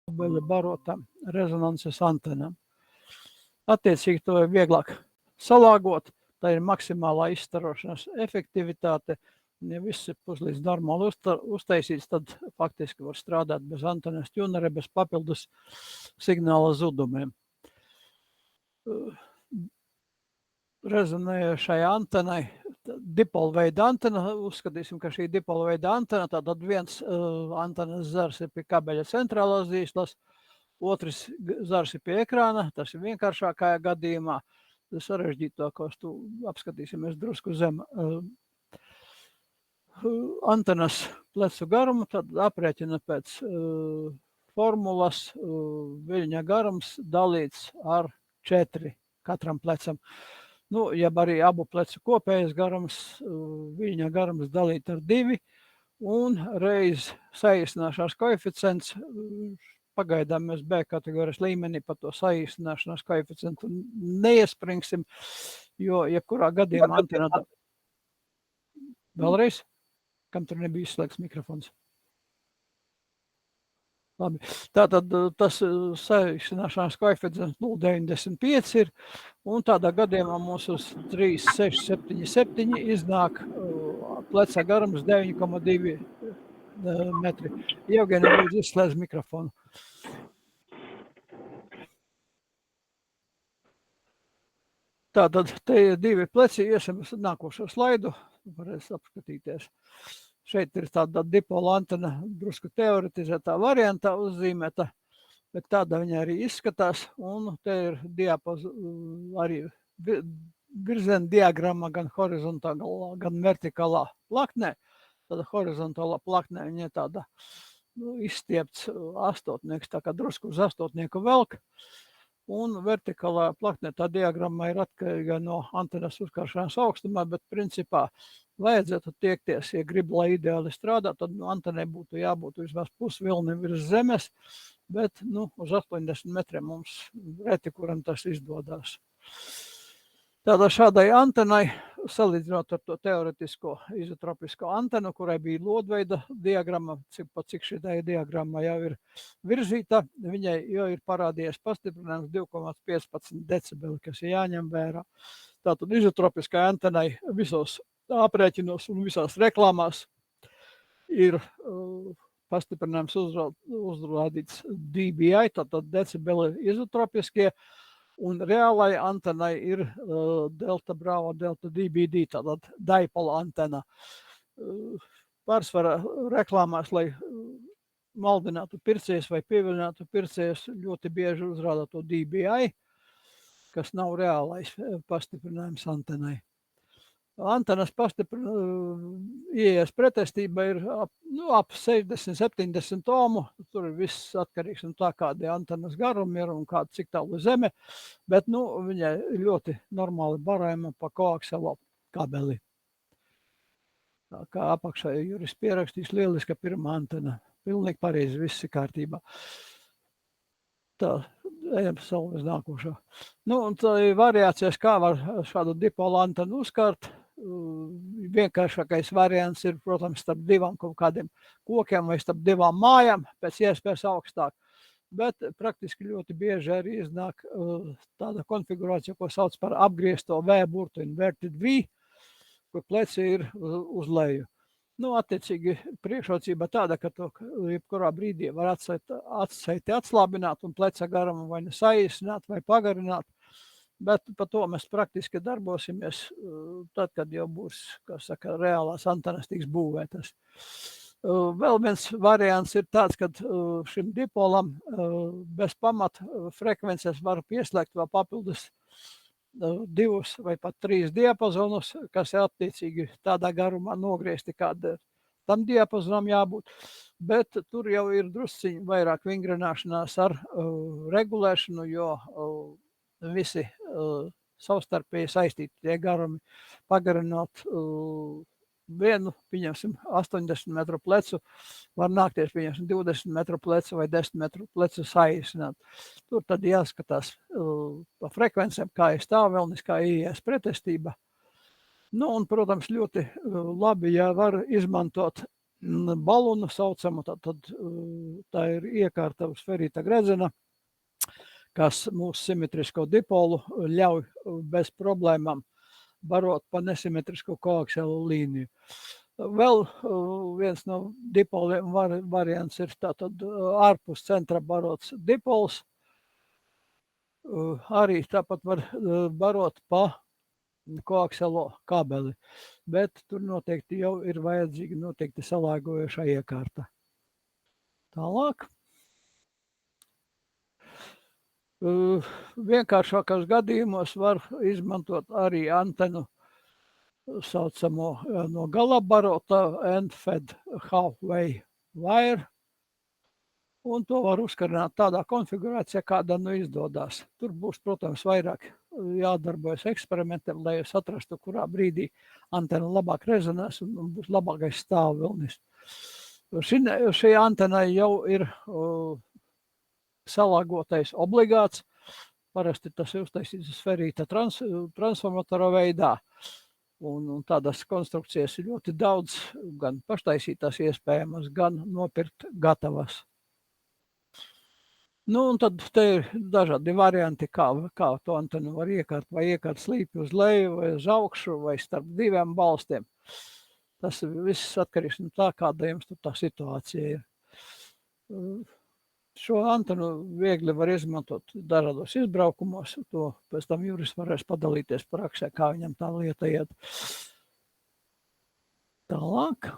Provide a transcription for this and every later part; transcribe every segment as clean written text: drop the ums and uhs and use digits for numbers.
barotam rezonanses antenām. Attiecīgi to ir vieglāk salāgot, tā ir maksimālā izstarošanas efektivitāte. Ja viss ir puslīdz normāli uztaisīts, tad faktiski var strādāt bez antenas tunera, bez papildus signāla zudumiem. Rezonējošai antenai, dipolveida antena, uzskatīsim, ka šī dipolveida antena, tātad viens antenas zars ir pie kabeļa centrālās dīslas, otrs zars ir pie ekrāna, tas ir vienkāršākajā gadījumā, sarežģītākos tu apskatīsimies drusku zem antenas plecu garumu, tad aprēķina pēc formulas viļņa garums dalīts ar 4 katram plecam. Nu, ja arī abu plecu kopējais garums, viļņa garums dalīt ar 2 un reiz saīsināšanās koeficients, pagaidām mēs B kategorijas līmenī par to saīsināšanās koeficientu neiespringsim, jo jebkurā gadījumā antena... Vēlreiz? Kam tur nebija izslēgts mikrofons. Labi. Tātad tas saīsināšanās koeficients 0,95 ir, un tādā gadījumā mums uz 3,677 iznāk pleca garums 9,2 metri. Jevgeni, lūdzu, izslēdz mikrofonu. Tātad te ir 2 pleci, iesim uz nākošo slaidu, varēs apskatīties. Šeit ir tāda dipola antena, drusku teoretizētā variantā uzzīmēta, bet tāda viņa arī izskatās, un te ir arī virziena diagramma gan horizontālā, gan vertikālā plaknē. Tāda horizontālā plaknē viņa ir tāda izstiepts astotnieks, tā kā drusku uz astotnieku velk. Un vertikālā plaknē tā diagramma ir atkarīga no antenas uzkāršanās augstumā, bet principā vajadzētu tiekties, ja grib, lai ideāli strādā, tad antenai būtu jābūt vismaz pusvilni virs zemes, bet uz 80 metriem mums reti, kuram tas izdodas. Tātad šādai antenai, salīdzinot ar to teoretisko izotropisko antenu, kurai bija lodveida diagramma, cik šī diagramma jau ir virzīta, viņai jau ir parādījies pastiprinājums 2,15 decibeli, kas ir jāņem vērā. Tātad izotropiskai antenai visos aprēķinos un visās reklāmās ir pastiprinājums uzrādīts dBi, tātad decibeli izotropiskie, un reālai antenai ir delta bravo, delta dBd, tātad dipola antena. Pārsvarā reklāmās, lai maldinātu pircējus vai pievilinātu pircējus, ļoti bieži uzrāda to dBi, kas nav reālais pastiprinājums antenai. Antenas ieejas pretestība ir ap 60-70 ohmu, tur ir viss atkarīgs no tā, kādi antenas garumi ir un cik tālu zeme, bet viņai ļoti normāli barojama pa koaksiālo kabeli. Tā kā apakšā Juris pierakstīs lieliska pirmā antena, pilnīgi pareizi, viss ir kārtībā. Tā, ejam salves nākošo. Un tā ir variācijas, kā var šādu dipola antenu uzkārt. Vienkāršākais variants ir, protams, starp 2 kaut kādiem kokiem vai starp 2 mājām, pēc iespējas augstāk. Bet praktiski ļoti bieži arī iznāk tāda konfigurācija, ko sauc par apgriezto V burtu, inverted V, kur pleci ir uz leju. Attiecīgi priekšrocība tāda, ka to jebkurā brīdī var atsaiti atslābināt un pleca garumu vai saīsināt vai pagarināt. Bet par to mēs praktiski darbosimies tad, kad jau būs, kā saka, reālās antenas tiks būvētas. Vēl viens variants ir tāds, ka šim dipolam bez pamata frekvences var pieslēgt vēl papildus 2 vai pat 3 diapazonus, kas ir attiecīgi tādā garumā nogriezti, kāda tam diapazonam jābūt. Bet tur jau ir drusciņi vairāk vingrināšanās ar regulēšanu, jo visi savstarpēji saistīti tie garumi pagarinot vienu, pieņemsim, 80 metru plecu, var nākties, pieņemsim, 20 metru plecu vai 10 metru plecu saīsināt. Tur tad jāskatās pa frekvencēm, kā ir stāvvelnis, kā ieies pretestība. Un, protams, ļoti labi, ja var izmantot balonu saucamu, tad tā ir iekārta uz ferīta gredzena, kas mūsu simetrisko dipolu ļauj bez problēmām barot pa nesimetrisko koaksiālo līniju. Vēl viens no dipoliem variants ir tātad ārpus centra barots dipols. Arī tāpat var barot pa koaksiālo kabeli, bet tur noteikti jau ir vajadzīga noteikti salāgojošā iekārta. Tālāk. Vienkāršākos gadījumos var izmantot arī antenu saucamo no gala barota end-fed halfway wire, un to var uzkarināt tādā konfigurācijā, kāda izdodās. Tur būs, protams, vairāk jādarbojas eksperimentiem, lai jūs atrastu, kurā brīdī antena labāk rezonēs un būs labākais stāvvilnis. Šī antenai jau ir salāgotais obligāts. Parasti tas ir uztaisīts ferīta transformatora veidā. Un tādas konstrukcijas ir ļoti daudz, gan paštaisītās iespējamas, gan nopirkt gatavas. Un tad te ir dažādi varianti, kā to antenu var iekārt, vai iekārt slīpi uz leju, vai uz augšu, vai starp diviem balstiem. Tas viss atkarīgs no tā, kāda jums tur tā situācija ir. Šo antenu viegli var izmantot dažādos izbraukumos, to pēc tam Juris varēs padalīties praksē, kā viņam tā lieta iet. Tālāk.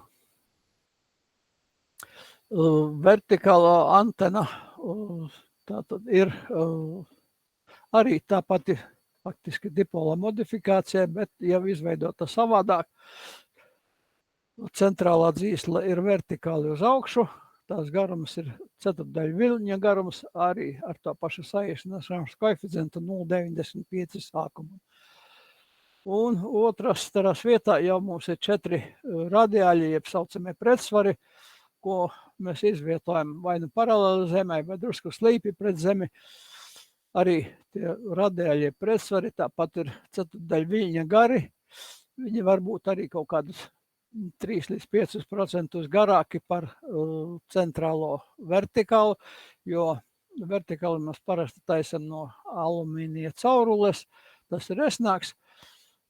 Vertikālā antena tātad ir arī tā pati faktiski dipola modifikācija, bet jau izveidota savādāk. Centrālā dzīsla ir vertikāli uz augšu. Tās garums ir ceturtdaļa viļņa garums, arī ar to pašu saīsināšanas koeficientu 0,95 sākumu. Un otras starās vietā jau mums ir 4 radiāļi, jeb saucamie pretsvari, ko mēs izvietojam vai nu paralēli zemē, vai drusku slīpi pret zemi. Arī tie radiāļie pretsvari, tāpat ir ceturtdaļa viļņa gari. Viņi var būt arī kaut kādus 3 līdz 5% garāki par centrālo vertikālu, jo vertikāli mēs parasti taisam no alumīnija caurules, tas ir resnāks,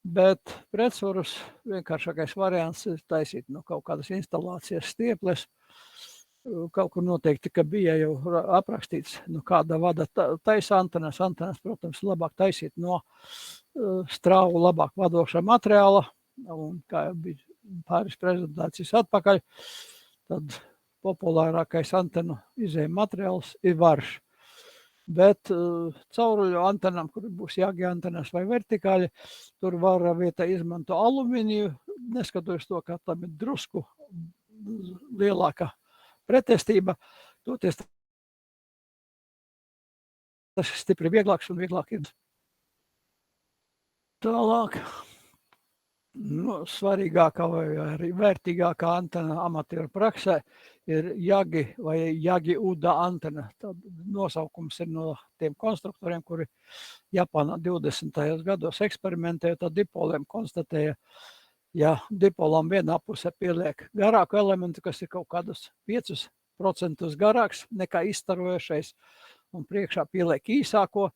bet pretsvarus vienkāršākais variants ir taisīt no kaut kādas instalācijas stieples. Kaut kur noteikti, ka bija jau aprakstīts, no kāda vada taisa antenas. Antenas, protams, labāk taisīt no strāvu labāk vadošā materiāla, un kā jau bija pāris prezentācijas atpakaļ, tad populārākais antenu izēja materiāls ir varš. Bet cauruļu antenām, kur būs jāgi antenas vai vertikāļi, tur var vietā izmanto alumīniju, neskatoties to, ka tam ir drusku lielāka pretestība, toties tas ir stipri vieglāks un vieglāk ir. Tālāk. Svarīgākā vai arī vērtīgākā antena amatieru praksē ir Yagi vai Yagi Uda antena. Tad nosaukums ir no tiem konstruktoriem, kuri Japānā 20. gados eksperimentēja ar dipoliem, konstatēja, ja dipolam vienā pusē pieliek garāku elementu, kas ir kaut kādus 5% garāks nekā izstarojošais, un priekšā pieliek īsāko,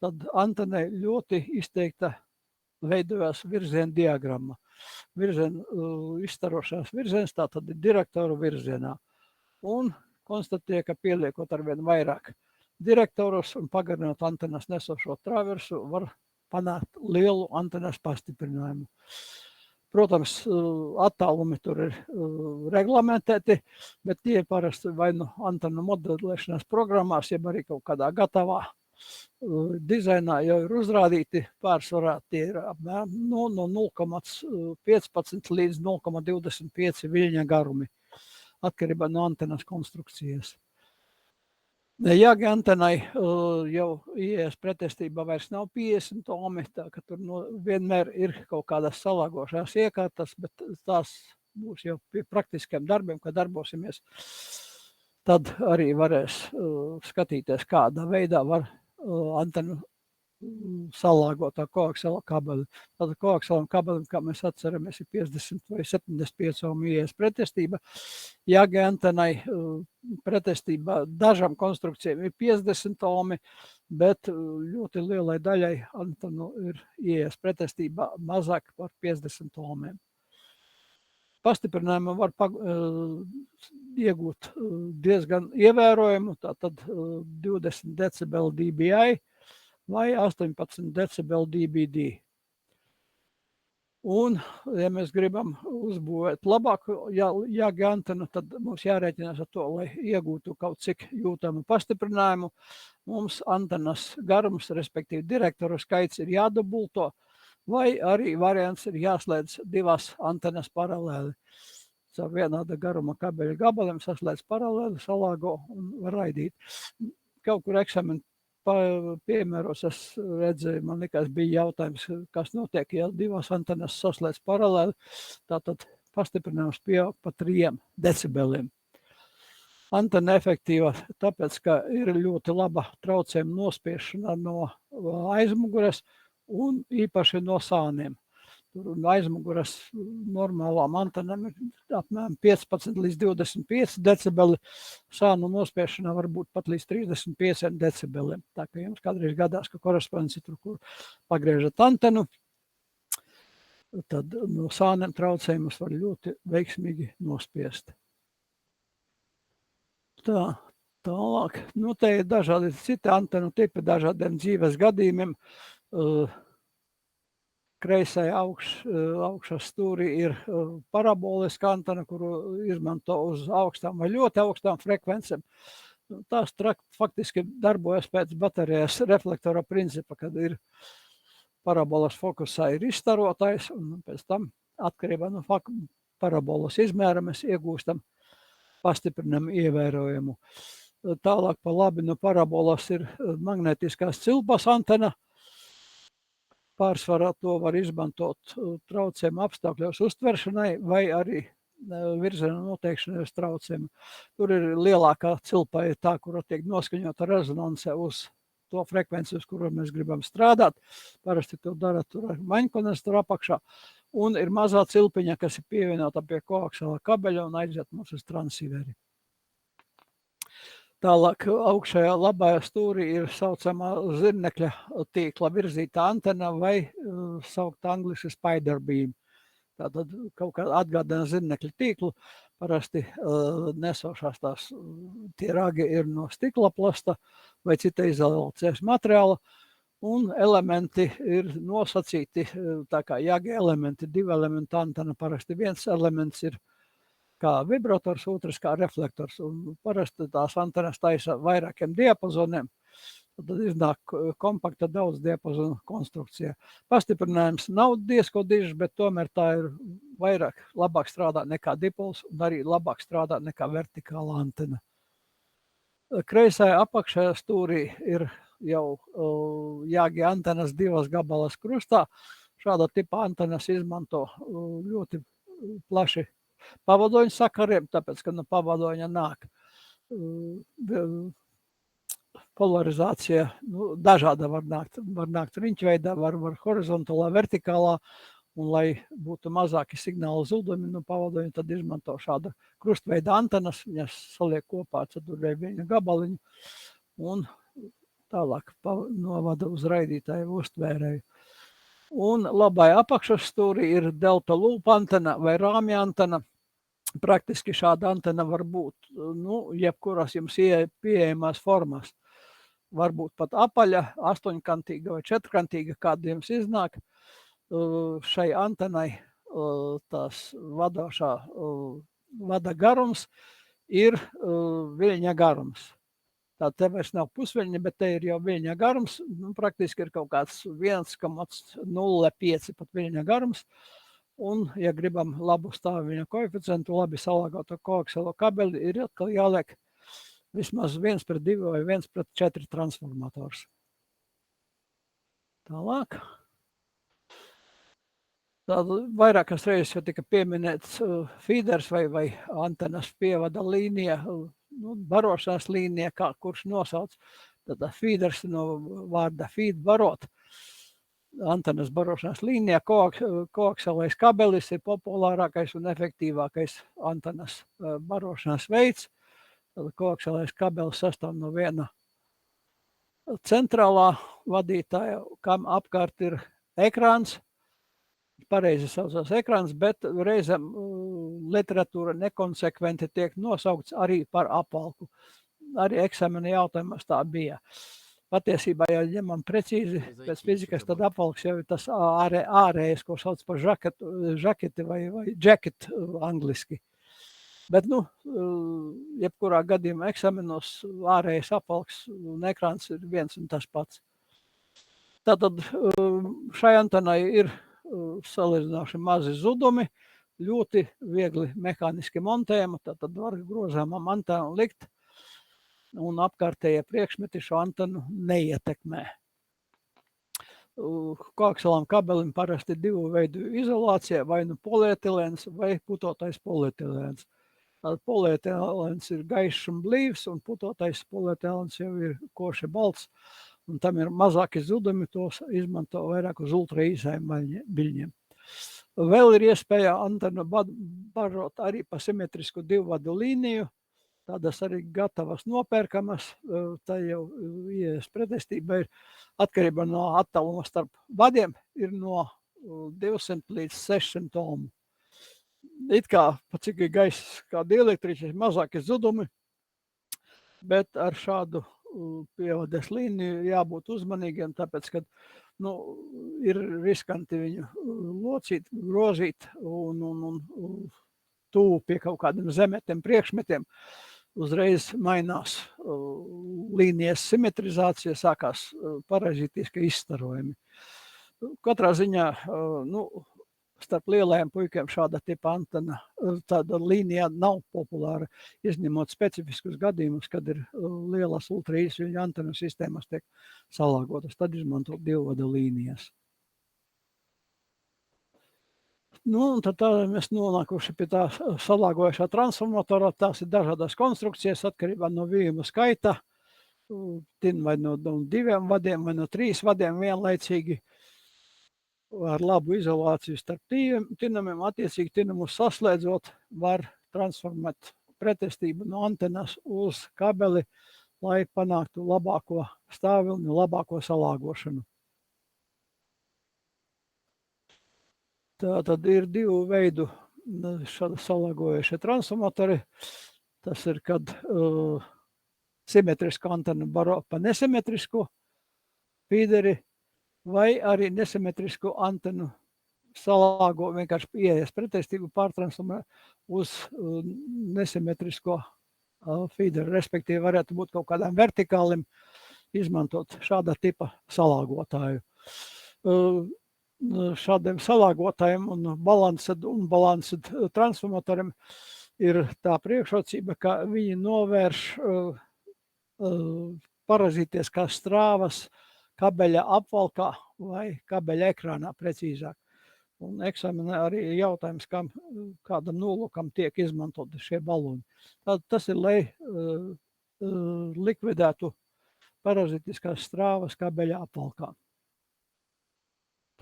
tad antenai ļoti izteikta veidojās virziena diagramma. Izstarošās virziens, tā tad ir direktoru virzienā. Un konstatēja, ka pieliekot arvien vairāk direktorus un pagarinot antenas nesošo traversu, var panākt lielu antenas pastiprinājumu. Protams, attālumi tur ir reglamentēti, bet tie parasti vai nu antenu modelēšanas programmās, jeb arī kaut kādā gatavā dizainā jau ir uzrādīti, pārsvarā tie ir apmēram no 0,15 līdz 0,25 viļņa garumi, atkarībā no antenas konstrukcijas. Yagi antenai jau ieejas pretestībā vairs nav 50 ohmi, tā ka tur vienmēr ir kaut kādas salāgošās iekārtas, bet tās būs jau pie praktiskiem darbiem, kad darbosimies, tad arī varēs skatīties, kādā veidā var antenu salāgotā koaksela kabeli. Tātad koakselam kabelim, kā mēs atceramies, ir 50 vai 75 ohm ieejas pretestība. Jagi antenai pretestība dažām konstrukcijām ir 50 ohmi, bet ļoti lielai daļai antenu ir ieejas pretestība mazāk par 50 ohmiem. Pastiprinājumu var iegūt diezgan ievērojumu, tātad 20 decibeli dBi vai 18 decibeli dBd. Un, ja mēs gribam uzbūvēt labāku jagi antenu, tad mums jārēķinās ar to, lai iegūtu kaut cik jūtamu pastiprinājumu. Mums antenas garums, respektīvi direktoru skaits ir jādubulto, vai arī variants ir jāslēdz divas antenas paralēli. Ar vienāda garuma kabeļa gabaliem saslēdz paralēli, salāgo un var raidīt. Kaut kur eksāmenu piemēros es redzēju, man likās bija jautājums, kas notiek, ja divas antenas saslēdz paralēli, tātad pastiprinājums pieaug pa 3 decibeliem. Antena efektīva, tāpēc, ka ir ļoti laba traucējuma nospiešana no aizmugures un īpaši no sāniem. Tur aizmuguras normālām antenām ir apmēram 15 līdz 25 decibeli, sānu nospiešana var būt pat līdz 35 decibeliem. Tā kā jums kādreiz gadās, ka korespondents ir tur, kur pagriežat antenu, tad no sāniem traucējumus var ļoti veiksmīgi nospiest. Tālāk. Nu, te ir dažādi citi antenu tipi dažādiem dzīves gadījumiem. Kreisai augšas stūrī ir paraboliska antena, kuru izmanto uz augstām vai ļoti augstām frekvencēm. Tās faktiski darbojas pēc baterijas reflektora principa, kad ir parabolas fokusā ir izstarotājs, un pēc tam atkarībā no parabolas izmēra mēs iegūstam pastiprinājumu ievērojumu. Tālāk pa labi no parabolas ir magnetiskās cilpas antena. Pārsvarā to var izmantot traucējumu apstākļos uztveršanai vai arī virziena noteikšanai uz traucējumu. Tur ir lielākā cilpa ir tā, kura tiek noskaņota rezonance uz to frekvenci, uz kuru mēs gribam strādāt. Parasti to dara tur ar maņkonektoru apakšā. Un ir mazā cilpiņa, kas ir pievienota pie koaksela kabeļa un aiziet mums uz transiveri. Tālāk augšējā labajā stūrī ir saucamā zirnekļa tīkla virzītā antena vai saukt angliski spider beam. Tātad kaut kā atgādina zirnekļa tīklu. Parasti nesošās tie ragi ir no stikla plasta vai cita izolācijas materiāla. Un elementi ir nosacīti, tā kā jagi elementi, 2 elementu antena. Parasti viens elements ir kā vibrators, otrs kā reflektors. Un parasti tās antenas taisa vairākiem diapazoniem. Tad iznāk kompakta daudz diapazonu konstrukcija. Pastiprinājums nav diezko dižs, bet tomēr tā ir labāk strādā nekā dipols un arī labāk strādā nekā vertikāla antena. Kreisajā apakšējā stūrī ir jau jāgi antenas 2 gabalas krustā. Šāda tipa antenas izmanto ļoti plaši pavadoņu sakariem, tāpēc, ka no pavadoņa nāk polarizācija, dažāda var nākt riņķveidā, var horizontālā, vertikālā, un lai būtu mazāki signāla zudumi no pavadoņa, tad izmanto šāda krustveida antenas, viņas saliek kopā ceturtviļņa gabaliņu un tālāk novada uz raidītāju uztvērēju. Un labai apakšas stūrī ir delta loop antena vai rāmja antena. Praktiski šāda antena var būt jebkuras jums pieejamās formās. Varbūt pat apaļa, 8-kantīga vai 4-kantīga, kāda jums iznāk. Šai antenai tās vadošā vada garums ir viļņa garums. Tā te vairs nav pusviļņa, bet te ir jau viļņa garums. Praktiski ir kaut kāds 1,05 pat viļņa garums. Un, ja gribam labu stāvviļņa koeficientu, labi salāgotu koakselo kabeli, ir atkal jāliek vismaz 1:2 vai 1:4 transformators. Tālāk. Vairākas reizes jau tika pieminēts feeders vai antenas pievada līnija, barošanas līnija, kurš nosauc. Tad feeders no vārda feed barot. Antenas barošanas līnijā koakselais kabelis ir populārākais un efektīvākais antenas barošanas veids. Tad koakselais kabelis sastāv no viena centrālā vadītāja, kam apkārt ir ekrāns. Pareizi saucās ekrāns, bet reizēm literatūra nekonsekventi tiek nosaukts arī par apvalku. Arī eksamena jautājumos tā bija. Patiesībā, ja ņemam precīzi pēc fizikas, tad apvalks jau ir tas ārējais, ko sauc par žaketi vai jacket angliski. Bet, jebkurā gadījumā eksamenos ārējais apvalks un ekrāns ir viens un tas pats. Tātad šai antenai ir salīdzinoši mazi zudumi, ļoti viegli mehāniski montējama, tātad var grozāmam antenu likt, un apkārtējie priekšmeti šo antenu neietekmē. Koakselām kabelim parasti divu veidu izolācija, vai nu polietilēns vai putotais polietilēns. Polietilēns ir gaišs un blīvs, un putotais polietilēns jau ir koši balts, un tam ir mazāki zudumi, tos izmanto vairāk uz ultra īsajiem biļņiem. Vēl ir iespēja antenu barot arī pa simetrisku divvadu līniju, tādas arī gatavas nopērkamas, tā jau ieejas pretestība ir atkarībā no attāluma starp vadiem, ir no 200 līdz 600 ohmu. It kā, cik ir gaiss kādi elektriķi, mazāki zudumi, bet ar šādu pievades līniju jābūt uzmanīgiem, tāpēc, ka ir riskanti viņu locīt, grozīt un tuvu pie kaut kādiem zemetiem priekšmetiem. Uzreiz mainās līnijas simetrizācija, sākās parazītiski izstarojumi. Katrā ziņā, starp lielajiem puikiem šāda tipa antena, tāda līnija nav populāra, izņemot specifiskus gadījumus, kad ir lielas ultraīsviļņu antenu sistēmas tiek salāgotas, tad izmantot divvada līnijas. Un tad mēs nonākuši pie tā salāgojušā transformatora, tās ir dažādas konstrukcijas atkarībā no vījuma skaita, vai no 2 vadiem, vai no 3 vadiem vienlaicīgi, ar labu izolāciju starp tinamiem, attiecīgi tinamus saslēdzot, var transformēt pretestību no antenas uz kabeli, lai panāktu labāko stāvvilni, labāko salāgošanu. Tātad ir divu veidu šādi salāgojušie transformatori. Tas ir, kad simetrisku antenu baro pa nesimetrisku feederi, vai arī nesimetrisku antenu salāgo vienkārši ieejas pretestību pārtransformē uz nesimetrisko feederi, respektīvi varētu būt kaut kādām vertikālim izmantot šāda tipa salāgotāju. Šādiem salāgotājiem un balansed transformatoriem ir tā priekšrocība, ka viņi novērš parazītiskās strāvas kabeļa apvalkā vai kabeļa ekrānā precīzāk. Un eksāmenē arī ir jautājums, kādam nolūkam tiek izmantoti šie baloni. Tas ir, lai likvidētu parazītiskās strāvas kabeļa apvalkā.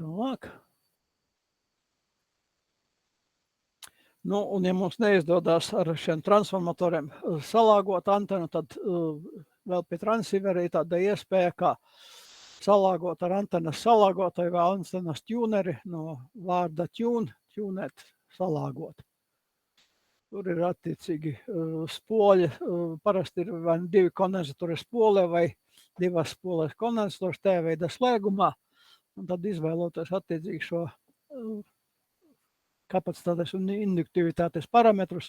Tālāk. Un ja mums neizdodas ar šiem transformatoriem salāgot antenu, tad vēl pie transceiverī tāda iespēja, kā salāgot ar antenas salāgotāju vai antenas tuneri no vārda tunēt, salāgot. Tur ir attiecīgi spoļi, parasti ir vai 2 kondensatori spolē vai 2 spoles kondensators T-veida slēgumā. Un tad izvēloties attiecīgi šo kapacitātes un induktivitātes parametrus,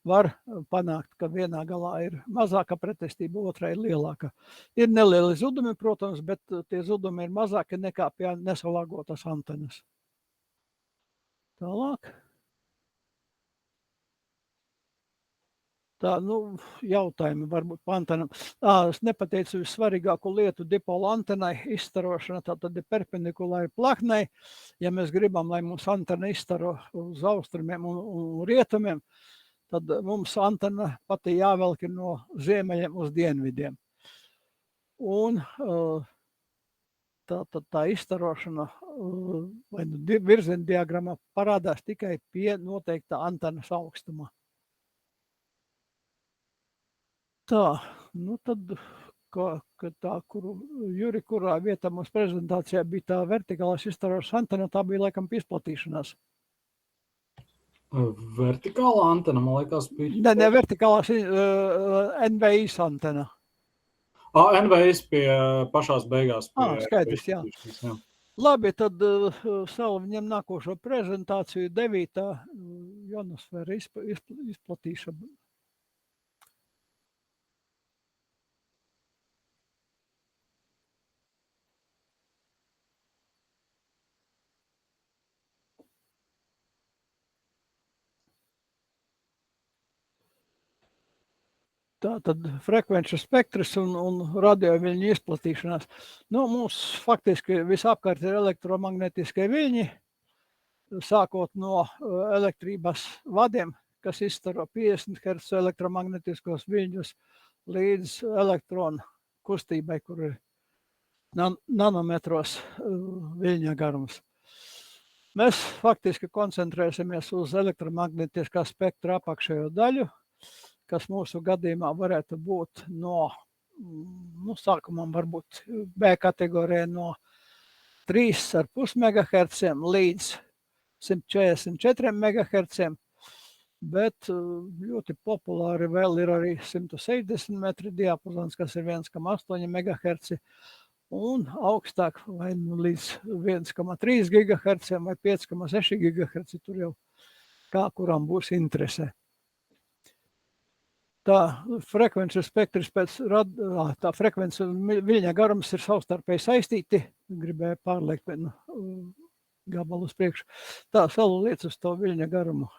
var panākt, ka vienā galā ir mazāka pretestība, otrā ir lielāka. Ir nelieli zudumi, protams, bet tie zudumi ir mazāki nekā pie nesalāgotas antenas. Tālāk. Tā, jautājumi varbūt pa antenam. Es nepateicu vissvarīgāko lietu dipola antenai izstarošana, tātad ir perpendikulāri plaknei. Ja mēs gribam, lai mums antena izstaro uz austrumiem un rietumiem, tad mums antena pati jāvelk no ziemeļiem uz dienvidiem. un tā izstarošana vai virziena diagramā parādās tikai pie noteikta antenas augstuma. Tā, nu tad, Juri, kurā vietā mums prezentācijā bija tā vertikālās izstarošanas antena, tā bija laikam pie izplatīšanās. Vertikālā antena, man liekas, bija. Ne, vertikālās NVIS antena. NVIS pie pašās beigās. Skaidrs, jā. Labi, tad savu viņam nākošo prezentāciju 9. ionosfēra izplatīšana. Tātad frekvenču spektrs un radioviļņu izplatīšanās. Nu, mums faktiski visapkārt ir elektromagnetiskie viļņi, sākot no elektrības vadiem, kas izstaro 50 Hz elektromagnetiskos viļņus, līdz elektronu kustībai, kur ir nanometros viļņa garums. Mēs faktiski koncentrēsimies uz elektromagnetiskā spektra apakšējo daļu, kas mūsu gadījumā varētu būt no, sākumā varbūt B kategorijā no 3,5 MHz līdz 144 MHz, bet ļoti populāri vēl ir arī 160 metri diapazons, kas ir 1,8 MHz, un augstāk vai līdz 1,3 GHz vai 5,6 GHz, tur jau kā kuram būs interese. Tā frekvenču spektrs tā frekvences un viļņa garums ir savstarpēji saistīti. Gribēju pārliekt vienu gabalu uz priekšu. Tā liec uz to viļņa garumu.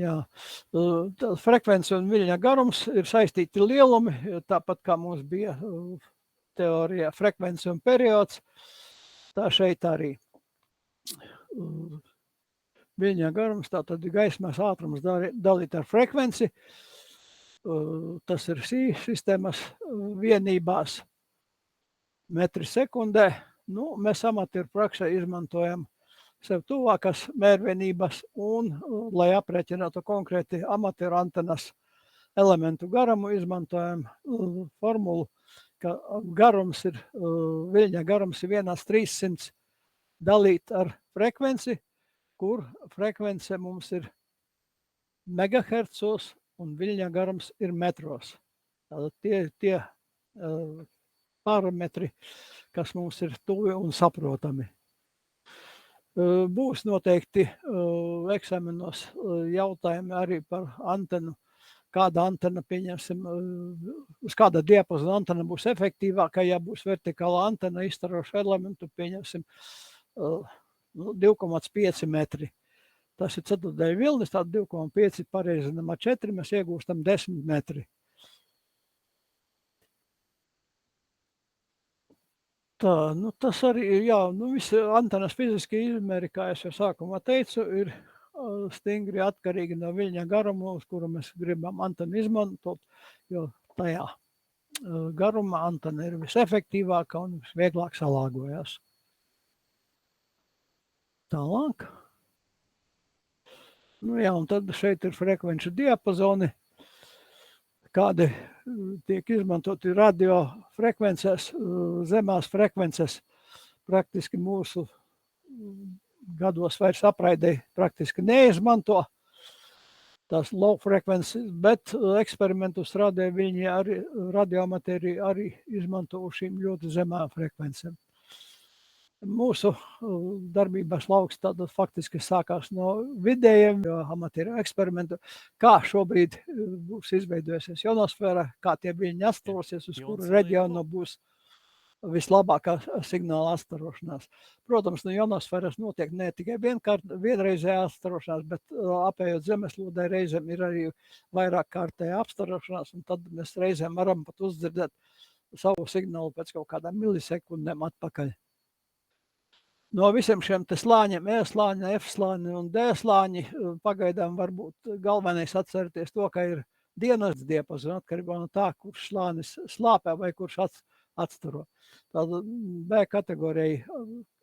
Jā, tā frekvence un viļņa garums ir saistīti lielumi, tāpat kā mums bija teorijā frekvence un periods. Tā šeit arī. Viļņa garums, tātad gaismas ātrums dalīt ar frekvenci. Tas ir sistēmas vienībās metri sekundē. Nu, mēs amatieru praksē izmantojam sev tuvākas mērvienības un, lai aprēķinātu konkrēti amatieru antenas elementu garumu, izmantojam formulu, ka viļņa garums ir 1/300 dalīt ar frekvenci, kur frekvence mums ir megahercos un viļņa garums ir metros. Tātad tie parametri, kas mums ir tuvi un saprotami. Būs noteikti eksāmenos jautājumi arī par antenu. Kāda antena, pieņemsim, uz kāda diapazona antena būs efektīvāka, ja būs vertikāla antena izstaroša elementu, pieņemsim, 2,5 metri. Tas ir ceturtdaļa vilnis, tāda 2,5 pareizinām ar 4, mēs iegūstam 10 metri. Tā, tas arī ir, visi antenas fiziski izmēri, kā es jau sākumā teicu, ir stingri atkarīgi no viļņa garuma, uz kuru mēs gribam antenu izmantot, jo tajā garumā antena ir visefektīvākā un visvieglāk salāgojas. Tālāk. Un tad šeit ir frekvenču diapazoni, kādi tiek izmantoti radiofrekvencēs, zemās frekvences. Praktiski mūsu gados vairs apraidei praktiski neizmanto tās low frekvences, bet eksperimentus radiomatērija arī izmanto šīm ļoti zemām frekvencēm. Mūsu darbības lauks tātad faktiski sākās no vidējiem amatieru eksperimentu, kā šobrīd būs izveidojusies ionosfēra, kā tie viļņi atstosies, uz kuru reģionu būs vislabākā signāla atstarošanās. Protams, no ionosfēras notiek ne tikai vienreizējā atstarošanās, bet apējot zemeslodē reizēm ir arī vairāk kārtējā apstarošanās, un tad mēs reizēm varam pat uzdzirdēt savu signālu pēc kaut kādām milisekundēm atpakaļ. No visiem šiem te slāņiem, E slāņi, F slāņi un D slāņi, pagaidām varbūt galvenais atcerēties to, ka ir dienas diapazonu atkarībā no tā, kurš slānis slāpē vai kurš atstaro. Tāda B kategorija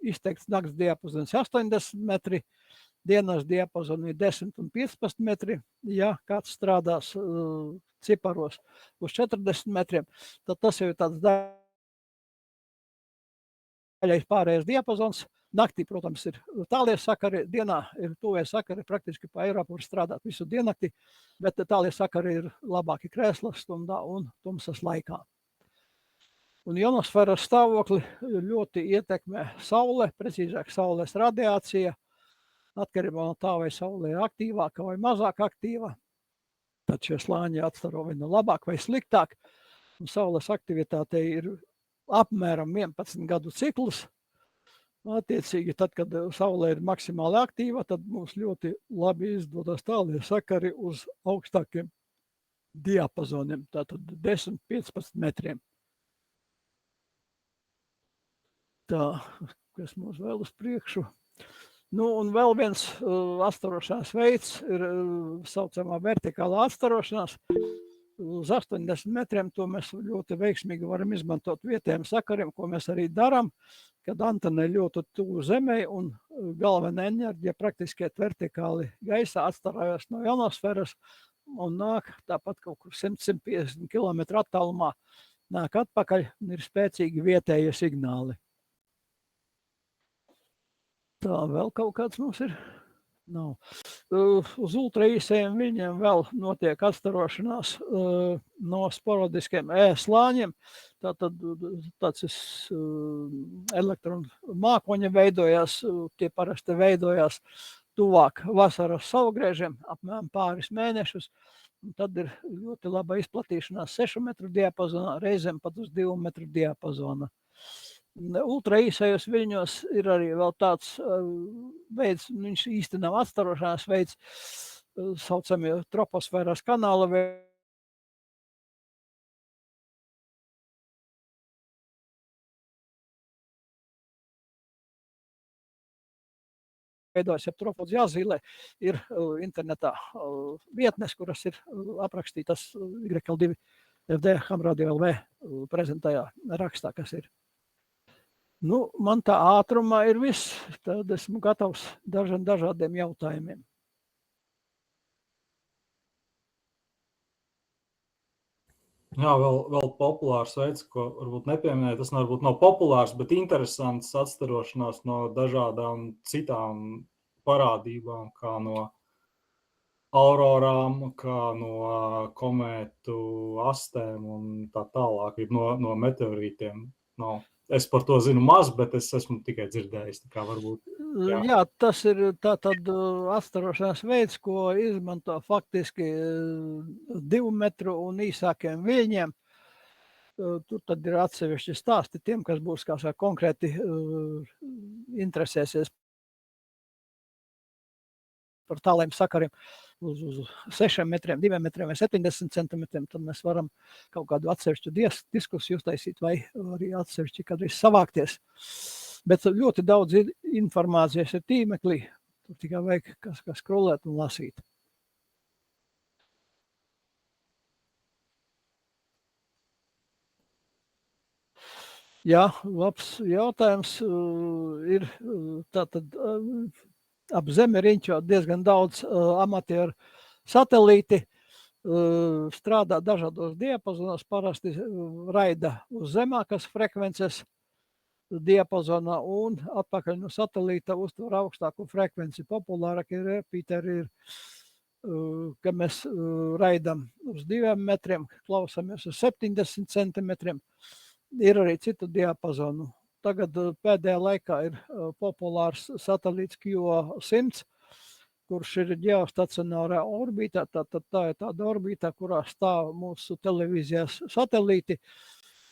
izteikts nakts diapazons 80 metri, dienas diapazonu ir 10 un 15 metri. Ja kāds strādās ciparos uz 40 metriem, tad tas jau ir tāds daļais pārējais diapazons. Naktī, protams, ir tālie sakari, dienā ir tuvie sakari, praktiski pa Eiropu var strādāt visu diennakti, bet tālie sakari ir labāki krēslas stundā un tumsas laikā. Un ionosfēras stāvokli ļoti ietekmē saule, precīzāk saules radiācija, atkarībā no tā, vai saule ir aktīvāka vai mazāk aktīva. Tad šie slāņi atstaro vai nu labāk vai sliktāk. Un saules aktivitāte ir apmēram 11 gadu ciklus. Attiecīgi, tad, kad saule ir maksimāli aktīva, tad mums ļoti labi izdodas tālie sakari uz augstākiem diapazoniem, tātad 10-15 metriem. Tā, kas mums vēl uz priekšu. Nu, un vēl viens atstarošanās veids ir saucamā vertikālā atstarošanās. Uz 80 metriem to mēs ļoti veiksmīgi varam izmantot vietējiem sakariem, ko mēs arī darām, kad antena ir ļoti tuvu zemei un galvenā enerģija praktiski iet vertikāli gaisā, atstarājās no ionosfēras un nāk tāpat kaut kur 100-150 km attālumā, nāk atpakaļ un ir spēcīgi vietējie signāli. Tā, vēl kaut kāds mums ir? Nav. Uz ultraīsajiem viļņiem vēl notiek atstarošanās no sporadiskiem slāņiem. Tātad tāds elektronu mākoņi veidojās, tie parasti veidojās tuvāk vasaras saulgriežiem, apmēram pāris mēnešus. Un tad ir ļoti laba izplatīšanās 6 metru diapazonā, reizēm pat uz 2 metru diapazona. Ultraīsajos viļņos ir arī vēl tāds veids, viņš īsti nav atstarošanās veids, saucamie troposfēras kanāla veidojas, ja tropods jāzīlē, ir internetā vietnes, kuras ir aprakstītas YL2 FD Hamradio LV prezentējā rakstā, kas ir. Nu, man tā ātrumā ir viss, tad esmu gatavs dažādiem jautājumiem. Jā, vēl populārs veids, ko varbūt nepieminēja, tas varbūt nav populārs, bet interesants atstarošanās no dažādām citām parādībām, kā no aurorām, kā no komētu astēm un tā tālāk, no meteorītiem. No. Es par to zinu maz, bet es esmu tikai dzirdējis, tā kā varbūt. Jā, tas ir tātad atstarošanās veids, ko izmanto faktiski 2 metru un īsākiem viļņiem. Tur tad ir atsevišķi stāsti tiem, kas būs kā konkrēti interesēsies par tāliem sakariem uz 6 metriem, 2 metriem vai 70 centimetriem, tad mēs varam kaut kādu atsevišķu diskusiju uztaisīt vai arī atsevišķi kādreiz savākties. Bet ļoti daudz informācijas ir tīmeklī, tur tikai vajag kas skrolēt un lasīt. Jā, labs jautājums ir tātad ap Zemi riņķo diezgan daudz amatieru satelīti, strādā dažādos diapazonos, parasti raida uz zemākas frekvences diapazonā un atpakaļ no satelīta uztver augstāku frekvenci. Populārākie repeateri ir, ka mēs raidam uz 2 metriem, klausamies uz 70 centimetriem. Ir arī citu diapazonu. Tagad pēdējā laikā ir populārs satelīts QO100, kurš ir ģeostacionārā orbītā. Tā ir tāda orbītā, kurā stāv mūsu televīzijas satelīti,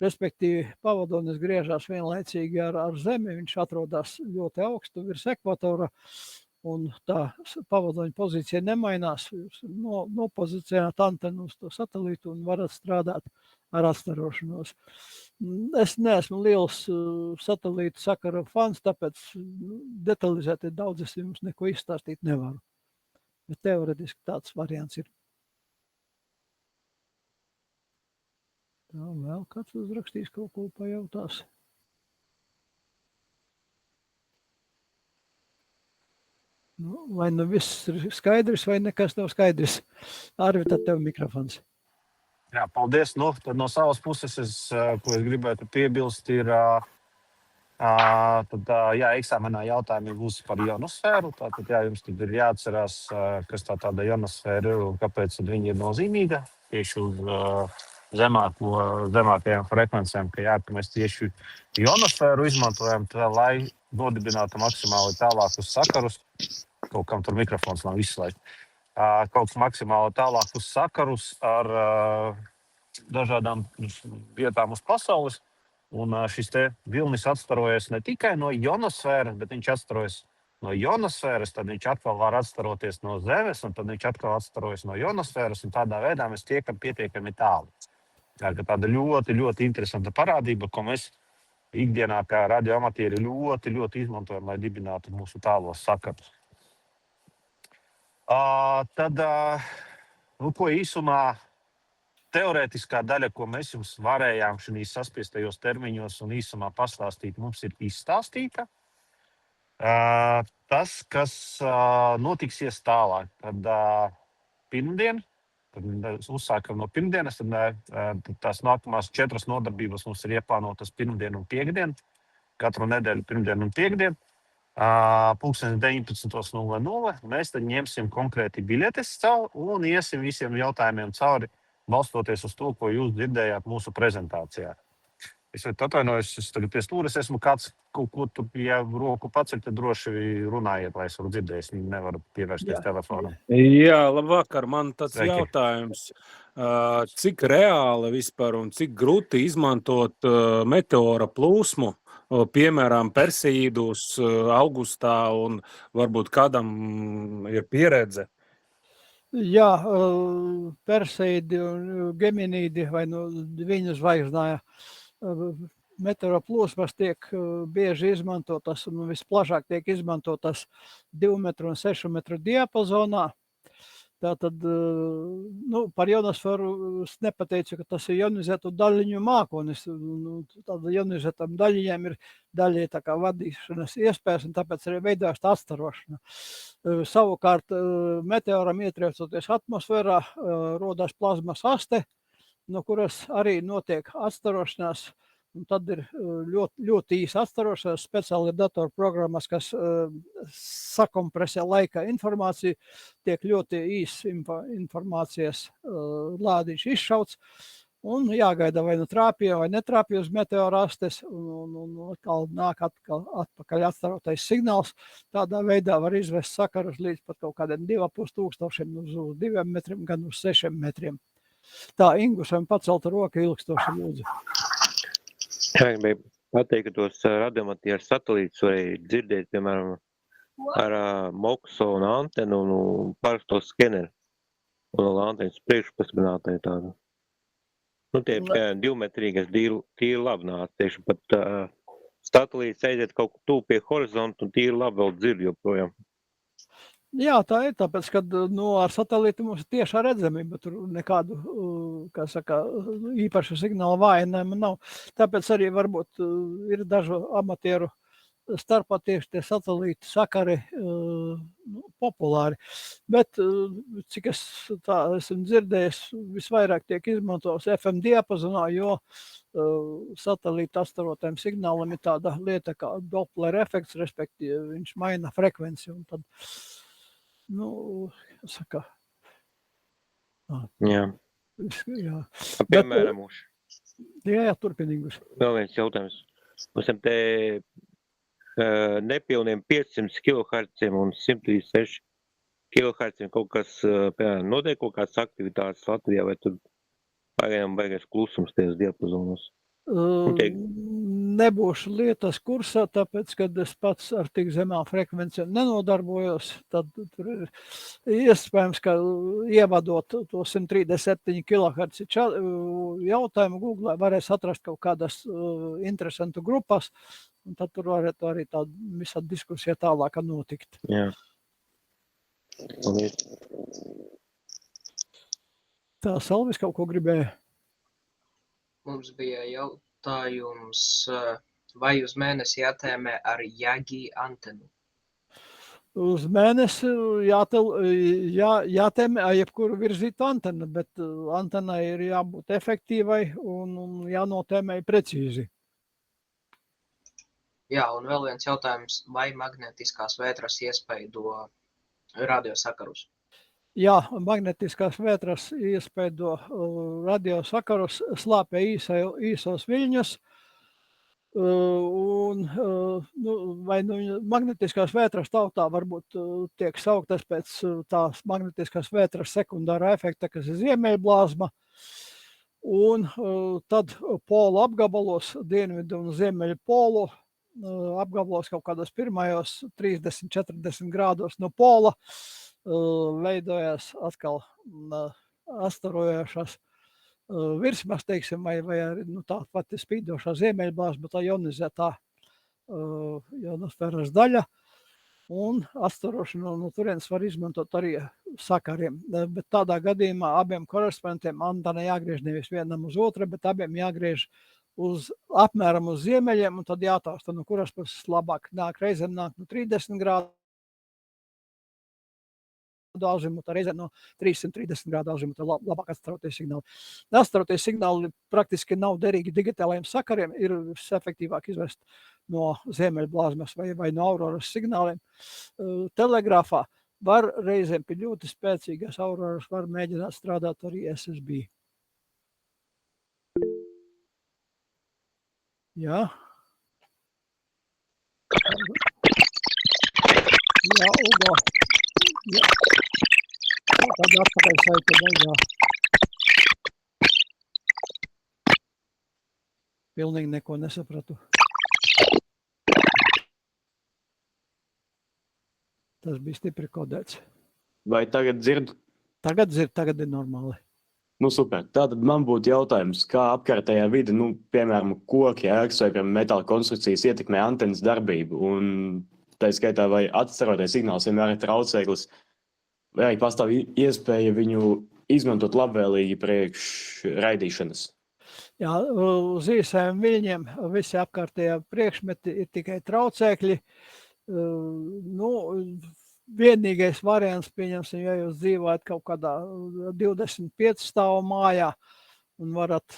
respektīvi pavadonis griežās vienlaicīgi ar Zemi. Viņš atrodas ļoti augstu virs ekvatora, un tā pavadoņa pozīcija nemainās. Jūs nopozicionējat antenu uz to satelītu un varat strādāt ar atstarošanos. Es neesmu liels satelītu sakaru fans, tāpēc detalizēti daudz es jums neko izstāstīt nevaru. Bet teoretiski tāds variants ir. Tā vēl kāds uzrakstīs kaut ko pajautās. Nu, vai nu viss ir skaidrs, vai nekas nav skaidrs. Arvi, tad tev mikrofons. Jā, paldies. Nu, tad no savas puses, ko es gribētu piebilst, ir, eksāmenā jautājumi būs par ionosfēru. Tātad, jums tad ir jāatcerās, kas tāda ionosfēra ir un kāpēc viņa ir nozīmīga tieši uz zemākajām frekvencēm, ka mēs tieši ionosfēru izmantojam, lai nodibinātu maksimāli tālākus sakarus. Kaut kam tur mikrofons nav izslēgts. Kaut maksimāli tālākus sakarus ar dažādām vietām uz pasaules. Un šis te vilnis atstarojas ne tikai no ionosfēras, bet viņš atstarojas no ionosfēras, tad viņš atkal var atstaroties no Zemes, un tad viņš atkal atstarojas no ionosfēras, un tādā veidā mēs tiekam pietiekami tālu. Tāda ļoti, ļoti interesanta parādība, ko mēs ikdienā kā radioamatieri ļoti, ļoti izmantojam, lai dibinātu mūsu tālos sakarus. Tad, ko īsumā teorētiskā daļa, ko mēs jums varējām šīs saspiestajos termiņos un īsumā pastāstīt, mums ir izstāstīta. Tas, kas notiksies tālāk, tad pirmdien, tad uzsākam no pirmdienas, tad tās nākamās 4 nodarbības mums ir ieplānotas pirmdien un piekdien, katru nedēļu pirmdien un piekdien. 19:00 mēs tad ņemsim konkrēti biļetes cauri un iesim visiem jautājumiem cauri, balstoties uz to, ko jūs dzirdējāt mūsu prezentācijā. Es atvainojos, es tagad pie stūres esmu kāds, ko tu, ja roku paceļ, tad droši runājiet, lai es varu dzirdēt, es nevaru pievērsties telefonam. Jā, labvakar, man tāds jautājums. Cik reāli vispār un cik grūti izmantot meteora plūsmu, piemēram, Perseidus augustā, un varbūt kādam ir pieredze? Jā, Perseidi un Geminīdi vai viņu zvaigznāja meteora plūsmas tiek bieži izmantotas un visplašāk tiek izmantotas 2 metru un 6 metru diapazonā. Tātad, par ionosfēru es nepateicu, ka tas ir ionizētu daļiņu mākonis. Tāda ionizētām daļiņām ir daļai tā kā vadīšanas iespējas, un tāpēc arī veidojas tā atstarošana. Savukārt, meteoram ietriecoties atmosfērā, rodas plazmas aste, no kuras arī notiek atstarošanās. Un tad ir ļoti, ļoti īsa atstarošanās, speciāli datorprogrammas, kas sakompresē laika informāciju, tiek ļoti īs informācijas lādiņš izšauts, un jāgaida vai nu trāpīja vai netrāpīja uz meteora astes, un nāk atpakaļ atstarotais signāls. Tādā veidā var izvest sakarus līdz pat kaut kādiem 2500 uz 2 metriem, gan uz 6 metriem. Tā, Ingus, vai pacelt roku ilgstoši lūdzu. Jā, gribēju pateikt, ka tos radioamatieru satelītus varēja dzirdēt, piemēram, ar mokso un antenu un parasto skeneru. Un antenas priekšpaspinātāji tādu. Tie 2-metrīgas tīri labi nāca. Tieši pat satelīts aiziet kaut kur tuvu pie horizonta un tīri labi vēl dzird joprojām. Jā, tā ir, tāpēc, ka ar satelītu mums ir tiešā redzamība, tur nekādu, īpašu signālu vājinājumu nav. Tāpēc arī varbūt ir dažu amatieru starpā tieši tie satelīti sakari populāri. Bet, cik es esmu dzirdējis, visvairāk tiek izmantos FM diapazonā, jo satelīta atstarotajam signālam ir tāda lieta kā Doppler efekts, respektīvi viņš maina frekvenci, un tad Jā. Piemēram, Jā, turpinīgus. Vēl viens jautājums. Mums te nepilniem 500 kHz un 136 kHz kaut kas, piemēram, notiek kaut kādas aktivitātes Latvijā, vai tur baigais klusums tajos diapazonos? Nebūšu lietas kursā, tāpēc, kad es pats ar tik zemā frekvenci nenodarbojos, tad tur ir iespējams, ka ievadot to 137 kHz jautājumu Google varēs atrast kaut kādas interesantu grupas, un tad tur varētu arī tāda visā diskusija tālāk notikt. Jā. Paldies. Tā, Salvis kaut ko gribēja? mums bija jautājums, vai uz mēnesi jātēmē ar Yagi antenu? Uz mēnesi jātēmē jebkuru virzītu antenu, bet antenai ir jābūt efektīvai un jānotēmē precīzi. Jā, un vēl viens jautājums, vai magnetiskās vētras iespaido radiosakarus? Jā, magnetiskās vētras iespaido radiosakarus, slāpē īsos viļņus, un magnetiskās vētras tautā varbūt tiek sauktas pēc tās magnetiskās vētras sekundārā efekta, kas ir ziemeļblāzma, un tad polu apgabalos, dienvidu un ziemeļu polu apgabalos kaut kādos pirmajos 30-40 grādos no pola veidojas atkal astarojošās virsmas, teiksim, vai arī tā pati spīdošā ziemeļblāzma, tā ionizētā ionosfēras daļa, un astarošanu no turienes var izmantot arī sakariem. Bet tādā gadījumā abiem korespondentiem antena jāgriež nevis vienam uz otru, bet abiem jāgriež apmēram uz ziemeļiem, un tad jātausta, no kuras puses labāk nāk. Reizēm nāk no 30 grādu azimuta, reizē no 330 grādu azimuta labāk atstarotie signāli. Atstarotie signāli praktiski nav derīgi digitālajiem sakariem, ir efektīvāk izvest no ziemeļblāzmas vai no auroras signāliem. Telegrāfā var reizēm pie ļoti spēcīgas auroras var mēģināt strādāt arī SSB. Jā. Jā, Ugo. Jā. Tad atpakaļ saita beigā. Pilnīgi neko nesapratu. Tas bija stipri kodēts. Vai tagad dzird? Tagad ir normāli. Nu, super. Tātad man būtu jautājums, kā apkārtējā vide, piemēram, koki, ēkas vai metāla konstrukcijas ietekmē antenas darbību, un tā skaitā vai atstarotie signāls vienmēr ir traucēklis, vai arī pastāv iespēja viņu izmantot labvēlīgi priekš raidīšanas. Jā, uz īsajiem viļņiem visi apkārtējā priekšmeti ir tikai traucēkļi. Vienīgais variants, pieņemsim, ja jūs dzīvojat kaut kādā 25 stāvu mājā un varat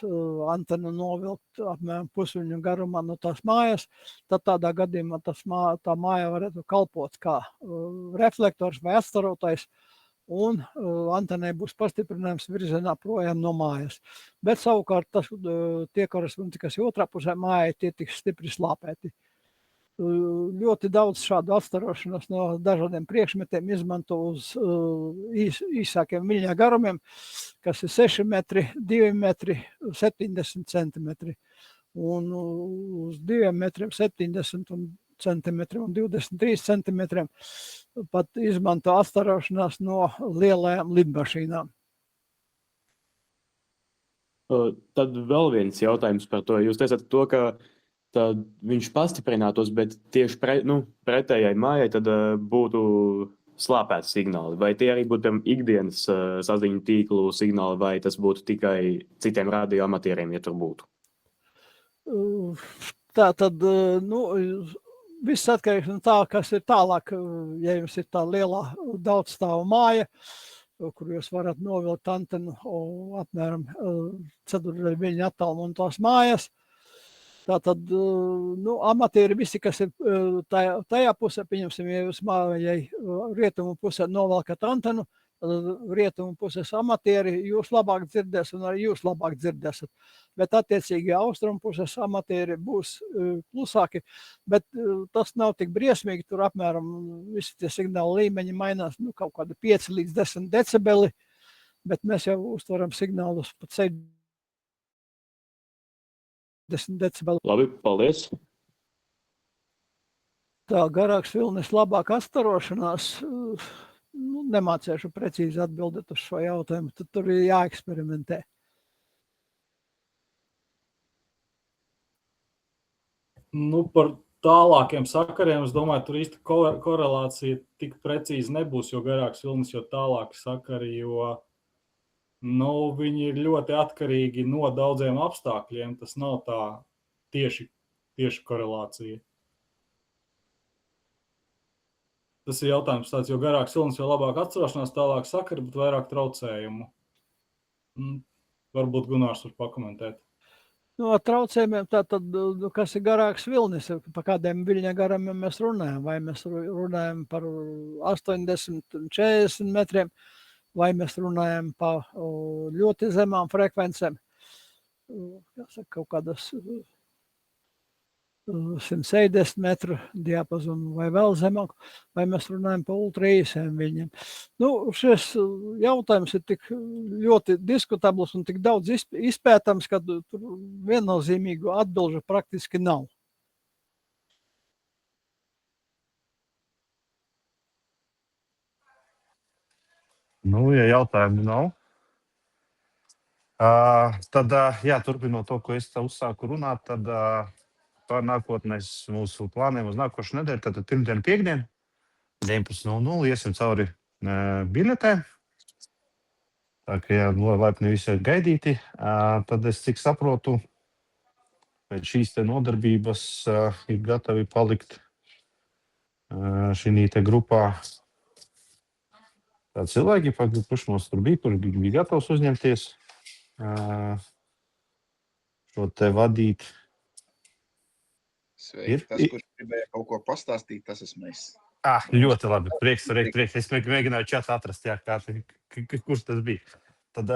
antenu novilkt apmēram pusviļņu garumā no tās mājas, tad tādā gadījumā tā māja varētu kalpot kā reflektors vai atstarotais, un antenai būs pastiprinājums virzienā projām no mājas. Bet savukārt tie korespondenti, kas ir otrā pusē mājai, tie tiks stipri slāpēti. Ļoti daudz šādu atstarošanos no dažādiem priekšmetiem izmanto uz īsākiem viļņa garumiem, kas ir 6 metri, 2 metri, 70 centimetri. Un uz 2 metriem 70 centimetriem un 23 centimetriem pat izmanto atstarošanās no lielajām lidmašīnām. Tad vēl viens jautājums par to. Jūs teicāt to, ka tad viņš pastiprinātos, bet tieši pretējai mājai tad būtu slāpēti signāli. Vai tie arī būtu ikdienas saziņu tīklu signāli, vai tas būtu tikai citiem radioamatieriem, ja tur būtu? Tā tad, viss atkarīgs no tā, kas ir tālāk. Ja jums ir tā lielā daudzstāvu māja, kur jūs varat novilkt antenu apmēram 4 viļņu attālumu no tās mājas, tātad amatieri visi, kas ir tajā pusē, pieņemsim, ja jūs mājai rietumu pusē novelkat antenu, tad rietumu puses amatieri jūs labāk dzirdēs un arī jūs labāk dzirdēsat. Bet attiecīgi austrumu puses amatieri būs klusāki, bet tas nav tik briesmīgi, tur apmēram visi tie signāla līmeņi mainās kaut kādi 5 līdz 10 decibeli, bet mēs jau uztveram signālus pat 10 decibeli. Labi, paldies. Tā garāks vilnis, labāk atstarošanās, nemācīšu precīzi atbildēt uz šo jautājumu, tad tur ir jāeksperimentē. Par tālākiem sakariem, es domāju, tur īsti korelācija tik precīzi nebūs, jo garāks vilnis, jo tālāki sakari, jo Nu, viņi ir ļoti atkarīgi no daudziem apstākļiem. Tas nav tā tieši korelācija. Tas ir jautājums tāds, jo garāks vilnis, jo labāk atcerēšanās, tālāk sakara, bet vairāk traucējumu. Varbūt Gunārs var pakomentēt. Nu, ar traucējumiem tātad, kas ir garāks vilnis, pa kādiem viļņa garumiem mēs runājam, vai mēs runājam par 80, 40 metriem, vai mēs runājam pa ļoti zemām frekvencēm, kaut kādas 170 metru diapazonu vai vēl zemāk, vai mēs runājam par ultra īsiem viļņiem. Nu, šis jautājums ir tik ļoti diskutabls un tik daudz izpētams, ka tur viennozīmīgu atbilžu praktiski nav. Nu, ja jautājumu nav, tad, jā, turpinot to, ko es uzsāku runāt, tad par nākotnes mūsu plāniem uz nākošu nedēļu, tad pirmdien, piekdien, 19:00 iesim cauri biļetēm. Tā kā, jā, laipni visi ir gaidīti. Tad es cik saprotu, pēc šīs te nodarbības ir gatavi palikt šī te grupā tādi cilvēki, kurš mums tur bija, kurš bija gatavs uzņemties šo te vadīt. Sveiki. Tas, kurš gribēja kaut ko pastāstīt, tas esmu es. Ļoti labi. Prieks. Es mēģināju čatā atrast, jā, kurš tas bija. Tad,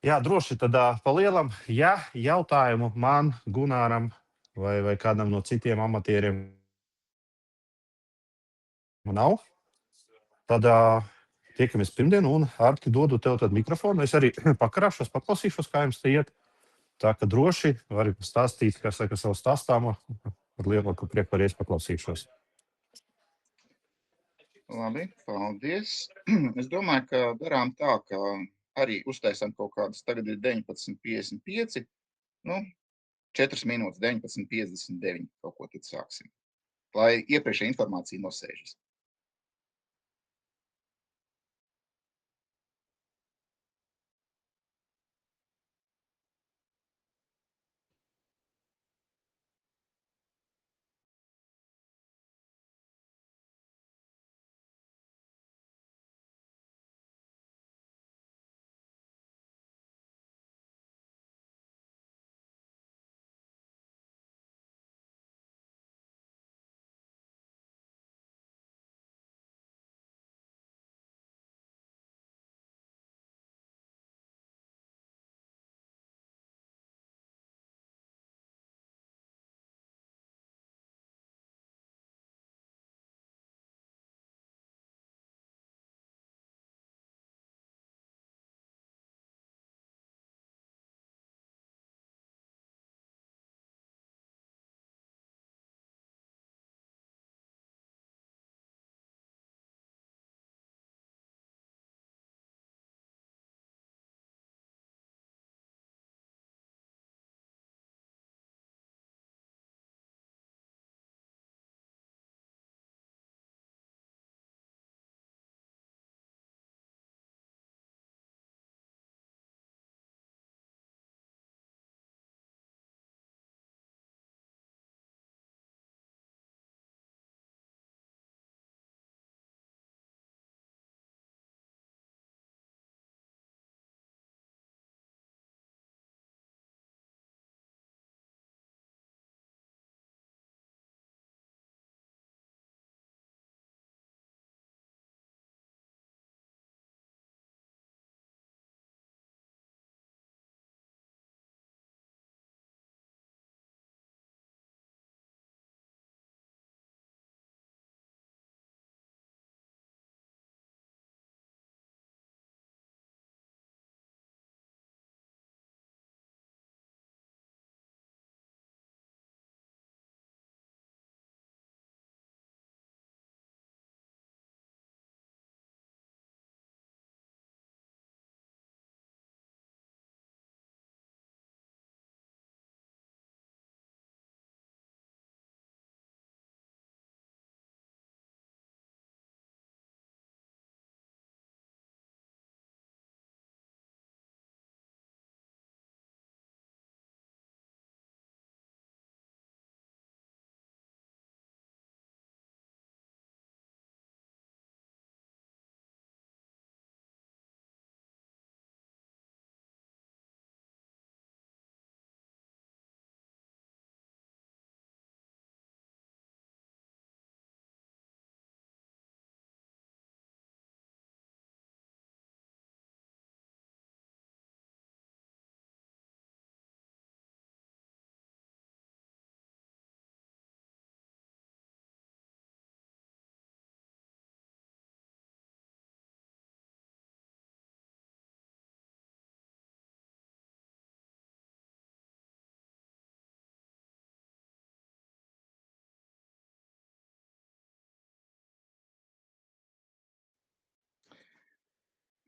jā, droši tad pa lielam, ja jautājumu man, Gunāram vai kādam no citiem amatieriem nav, tad tiekamies pirmdien un Arti dodu tev tad mikrofonu. Es arī pakarāšos, paklausīšos, kā jums te iet. Tā ka droši vari stāstīt, kā saka, savu stāstāmu. Ar lielāku prieku arī es paklausīšos. Labi, paldies. Es domāju, ka darām tā, ka arī uztaisam kaut kādas, tagad ir 19:55, 4 minūtes, 19:59, kaut ko tad sāksim, lai iepriekšēja informācija nosēžas.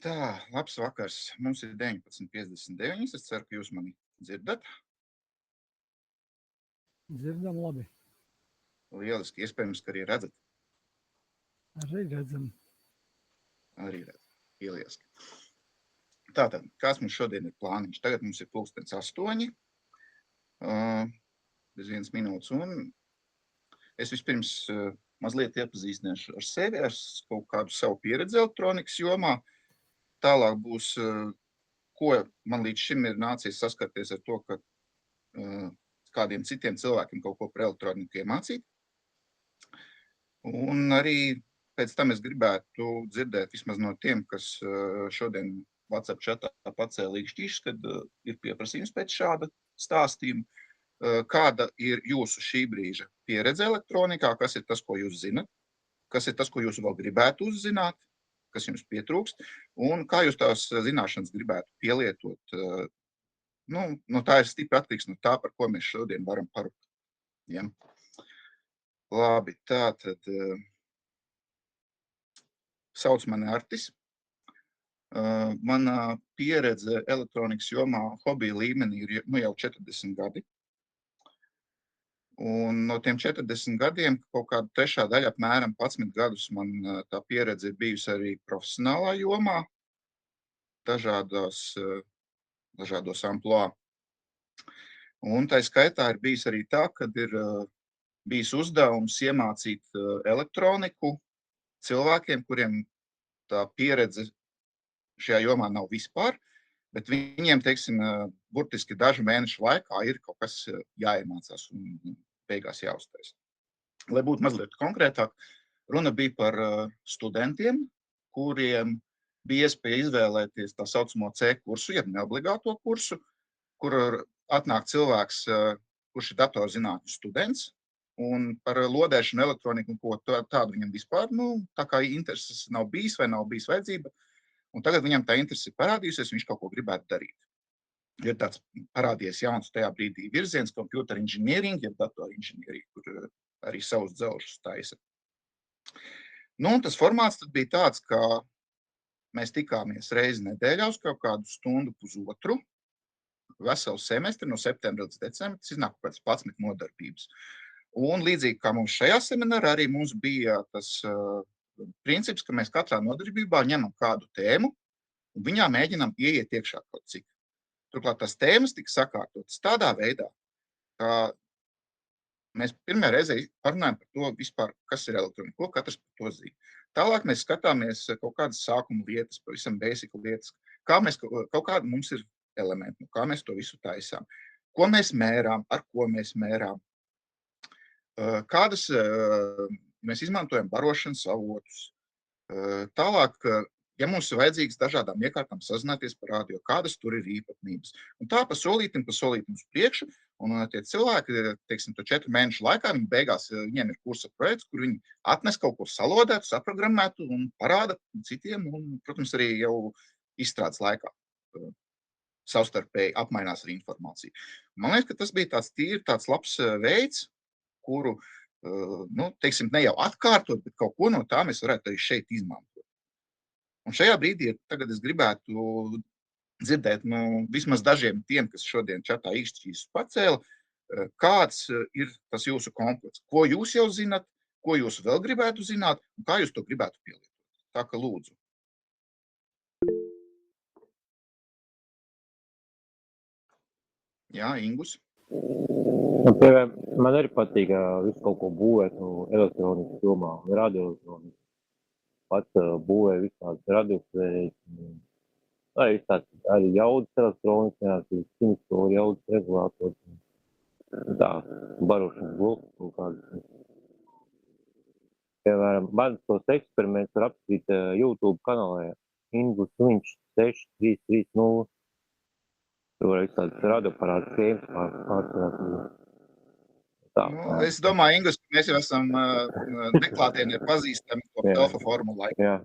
Tā, labs vakars. Mums ir 19:59. Es ceru, ka jūs mani dzirdat. Dzirdam labi. Lieliski, iespējams, ka arī redzat. Arī redzam. Arī redzat. Lieliski. Tātad, kāds mums šodien ir plāniņš? Tagad mums ir 8:00, bez 1 minūtes, un es vispirms mazliet iepazīstināšu ar sevi, ar kaut kādu savu pieredzi elektronikas jomā. Tālāk būs, ko man līdz šim ir nācies saskarties ar to, ka kādiem citiem cilvēkiem kaut ko par elektroniku iemācīt. Un arī pēc tam es gribētu dzirdēt vismaz no tiem, kas šodien WhatsApp chatā pacēla līkšķīšus, kad ir pieprasījums pēc šāda stāstījuma. Kāda ir jūsu šī brīža pieredze elektronikā, kas ir tas, ko jūs zinat, kas ir tas, ko jūs vēl gribētu uzzināt, kas jums pietrūkst, un kā jūs tās zināšanas gribētu pielietot. Nu, tā ir stipri atkarīgs no tā, par ko mēs šodien varam parunāt. Ja? Labi, tātad sauc mani Artis. Mana pieredze elektronikas jomā hobija līmenī ir jau 40 gadi. Un no tiem 40 gadiem kaut kāda trešā daļa, apmēram 11 gadus, man tā pieredze ir bijusi arī profesionālā jomā, dažādos amploā. Un tā skaitā ir bijis arī tā, kad ir bijis uzdevums iemācīt elektroniku cilvēkiem, kuriem tā pieredze šajā jomā nav vispār, bet viņiem, teiksim, burtiski dažu mēnešu laikā ir kaut kas jāiemācās un beigās jāuztais. Lai būtu mazliet konkrētāk, runa bija par studentiem, kuriem bija iespēja izvēlēties tā saucamo C kursu, jeb neobligāto kursu, kur atnāk cilvēks, kurš ir datorzinātņu students, un par lodēšanu elektroniku un ko tādu viņam vispār, tā kā intereses nav bijis vai nav bijis vajadzība, un tagad viņam tā interese ir parādījusies, viņš kaut ko gribētu darīt. Ir tāds parādījies jauns tajā brīdī virziens, computer engineering, jeb datoru inženieri, kur arī savus dzelžus taisa. Un tas formāts tad bija tāds, ka mēs tikāmies reizi nedēļā uz kaut kādu stundu pusotru, veselu semestri no septembra līdz decembra, tas iznāk kaut kāds 11 nodarbības. Un līdzīgi kā mums šajā seminārā, arī mums bija tas princips, ka mēs katrā nodarbībā ņemam kādu tēmu un viņā mēģinām ieiet iekšā kaut cik. Turklāt tās tēmas tika sakārtotas tādā veidā, ka mēs pirmajā reizē parunājam par to vispār, kas ir elektronika, ko katrs par to zina. Tālāk mēs skatāmies kaut kādas sākuma lietas, pavisam basic lietas, kaut kādi mums ir elementi, kā mēs to visu taisām, ko mēs mērām, ar ko mēs mērām, kādas mēs izmantojam barošanas avotus. Tālāk, ja mums ir vajadzīgs dažādām iekārtām sazināties par radio, kādas tur ir īpatnības. Un tā pa solītim uz priekšu, un tie cilvēki, teiksim, to 4 mēnešu laikā, viņi beigās, viņiem ir kursa projekts, kur viņi atnes kaut ko salodētu, saprogrammētu un parāda citiem, un, protams, arī jau izstrādes laikā savstarpēji apmainās ar informāciju. Man liekas, ka tas bija tāds labs veids, kuru, teiksim, ne jau atkārtot, bet kaut ko no tā mēs varētu arī šeit izmantot. Un šajā brīdī tagad es gribētu dzirdēt vismaz dažiem tiem, kas šodien čatā īkšķīšus pacēla, kāds ir tas jūsu komplekts, ko jūs jau zinat, ko jūs vēl gribētu zināt un kā jūs to gribētu pielietot. Tā ka lūdzu. Jā, Ingus. Man arī patīk visu kaut ko būvēt elektronikas jomā, radioelektronikas. Pats būvēju visādas radiosvērijas, arī jaudas elektronikā, simstoru jaudas regulātors, tā, barošanas blokus kaut kādas. Piemēram, man tos eksperimentus var apskatīt YouTube kanālā Ingus Viņš 6330. Tur var visādas radioparātu schēmas pārsvarāt. Es domāju, Ingus, ka mēs jau esam neklātienē pazīstami to Delfa formulai. Jā,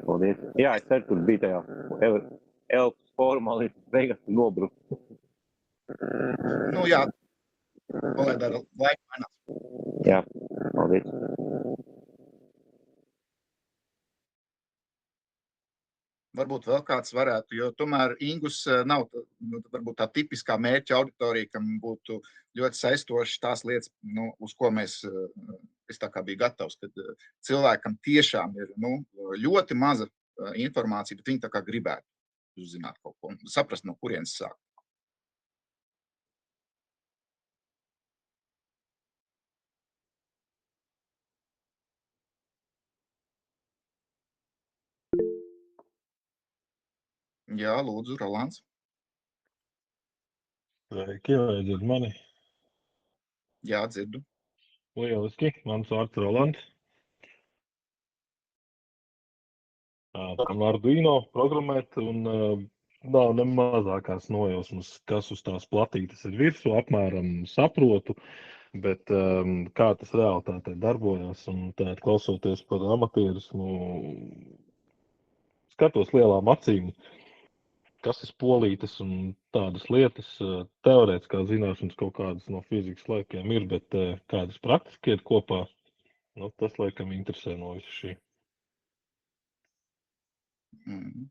paldies. Jā, es ceru, tur bija tajā Elfas formā līdz beigās nobrukt. Jā, lai dara laika mainās. Jā, paldies. varbūt vēl kāds varētu, jo tomēr Ingus nav varbūt tā tipiskā mērķa auditorija, kam būtu ļoti saistoši tās lietas, uz ko es tā kā biju gatavs, kad cilvēkam tiešām ir ļoti maza informācija, bet viņi tā kā gribētu uzzināt kaut ko, saprast, no kurienes sāk. Jā, lūdzu, Rolands. Sveiki, vai dzird mani? Jā, dzirdu. Lieliski, mans vārds Rolands. Tam Arduino programmēt un nav ne mazākās nojausmas, kas uz tās platītes ir virsū, apmēram saprotu, bet kā tas realitātē darbojas un tātad klausoties par amatierus, skatos lielām acīm, kas ir spolītes un tādas lietas, teorētiskās zināšanas kaut kādas no fizikas laikiem ir, bet kādas praktiski iet kopā, tas laikam interesē no visu šī.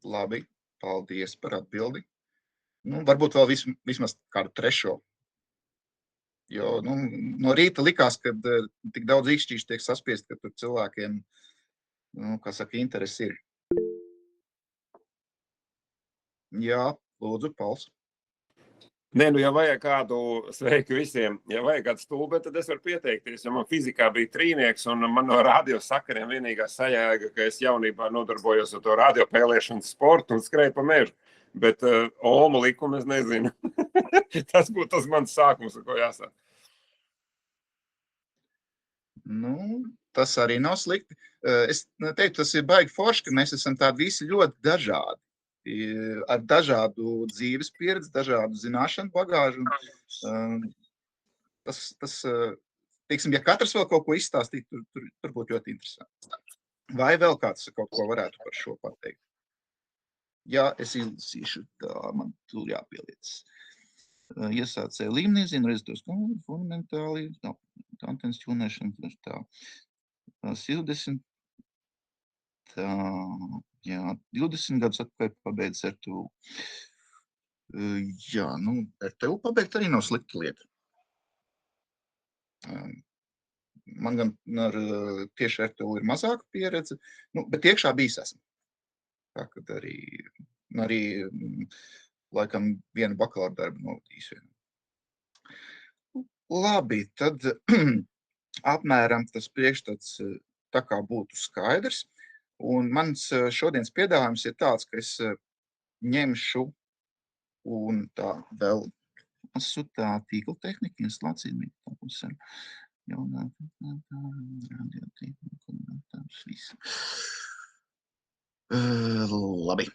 Labi, paldies par atbildi. Varbūt vēl vismaz kādu trešo. Jo no rīta likās, ka tik daudz īkšķīši tiek saspiest, ka tur cilvēkiem, kā saka, interesi ir. Jā, lūdzu, Pauls. Nē, ja vajag kādu, sveiku visiem, ja vajag kādu stulbe, tad es varu pieteikties, jo man fizikā bija trīnieks un man no radio sakariem vienīgā sajēga, ka es jaunībā nodarbojos ar to radio pēlēšanas sportu un skrēju pa mežu, bet Omu likumu es nezinu. Tas būtu tas mans sākums, ar ko jāsāk. Tas arī nav slikti. Es teiktu, tas ir baigi forši, ka mēs esam tādi visi ļoti dažādi. Ar dažādu dzīves pieredzi, dažādu zināšanu bagāžu. Tas, teiksim, ja katrs vēl kaut ko izstāstītu, tur būtu ļoti interesanti. Vai vēl kāds kaut ko varētu par šo pateikt? Jā, es izlasīšu, tā man tur jāpieliec. Iesācēja līmenī, zinu, rezidos fundamentāli, antenas ķūnēšana, tā, 20, tā, jā, 20 gadus atpakaļ pabeidz RTU. Jā, RTU pabeigt arī nav slikta lieta. Man gan ar tieši RTU ir mazāka pieredze, bet iekšā bijis esmu. Tā, kad arī laikam vienu bakalaura darbu novadījis. Labi, tad apmēram tas priekšstats tā kā būtu skaidrs. Un mans šodienas piedāvājums ir tāds, ka es ņemšu un tā vēl esmu tā tīkla tehnika, instalācija, labi.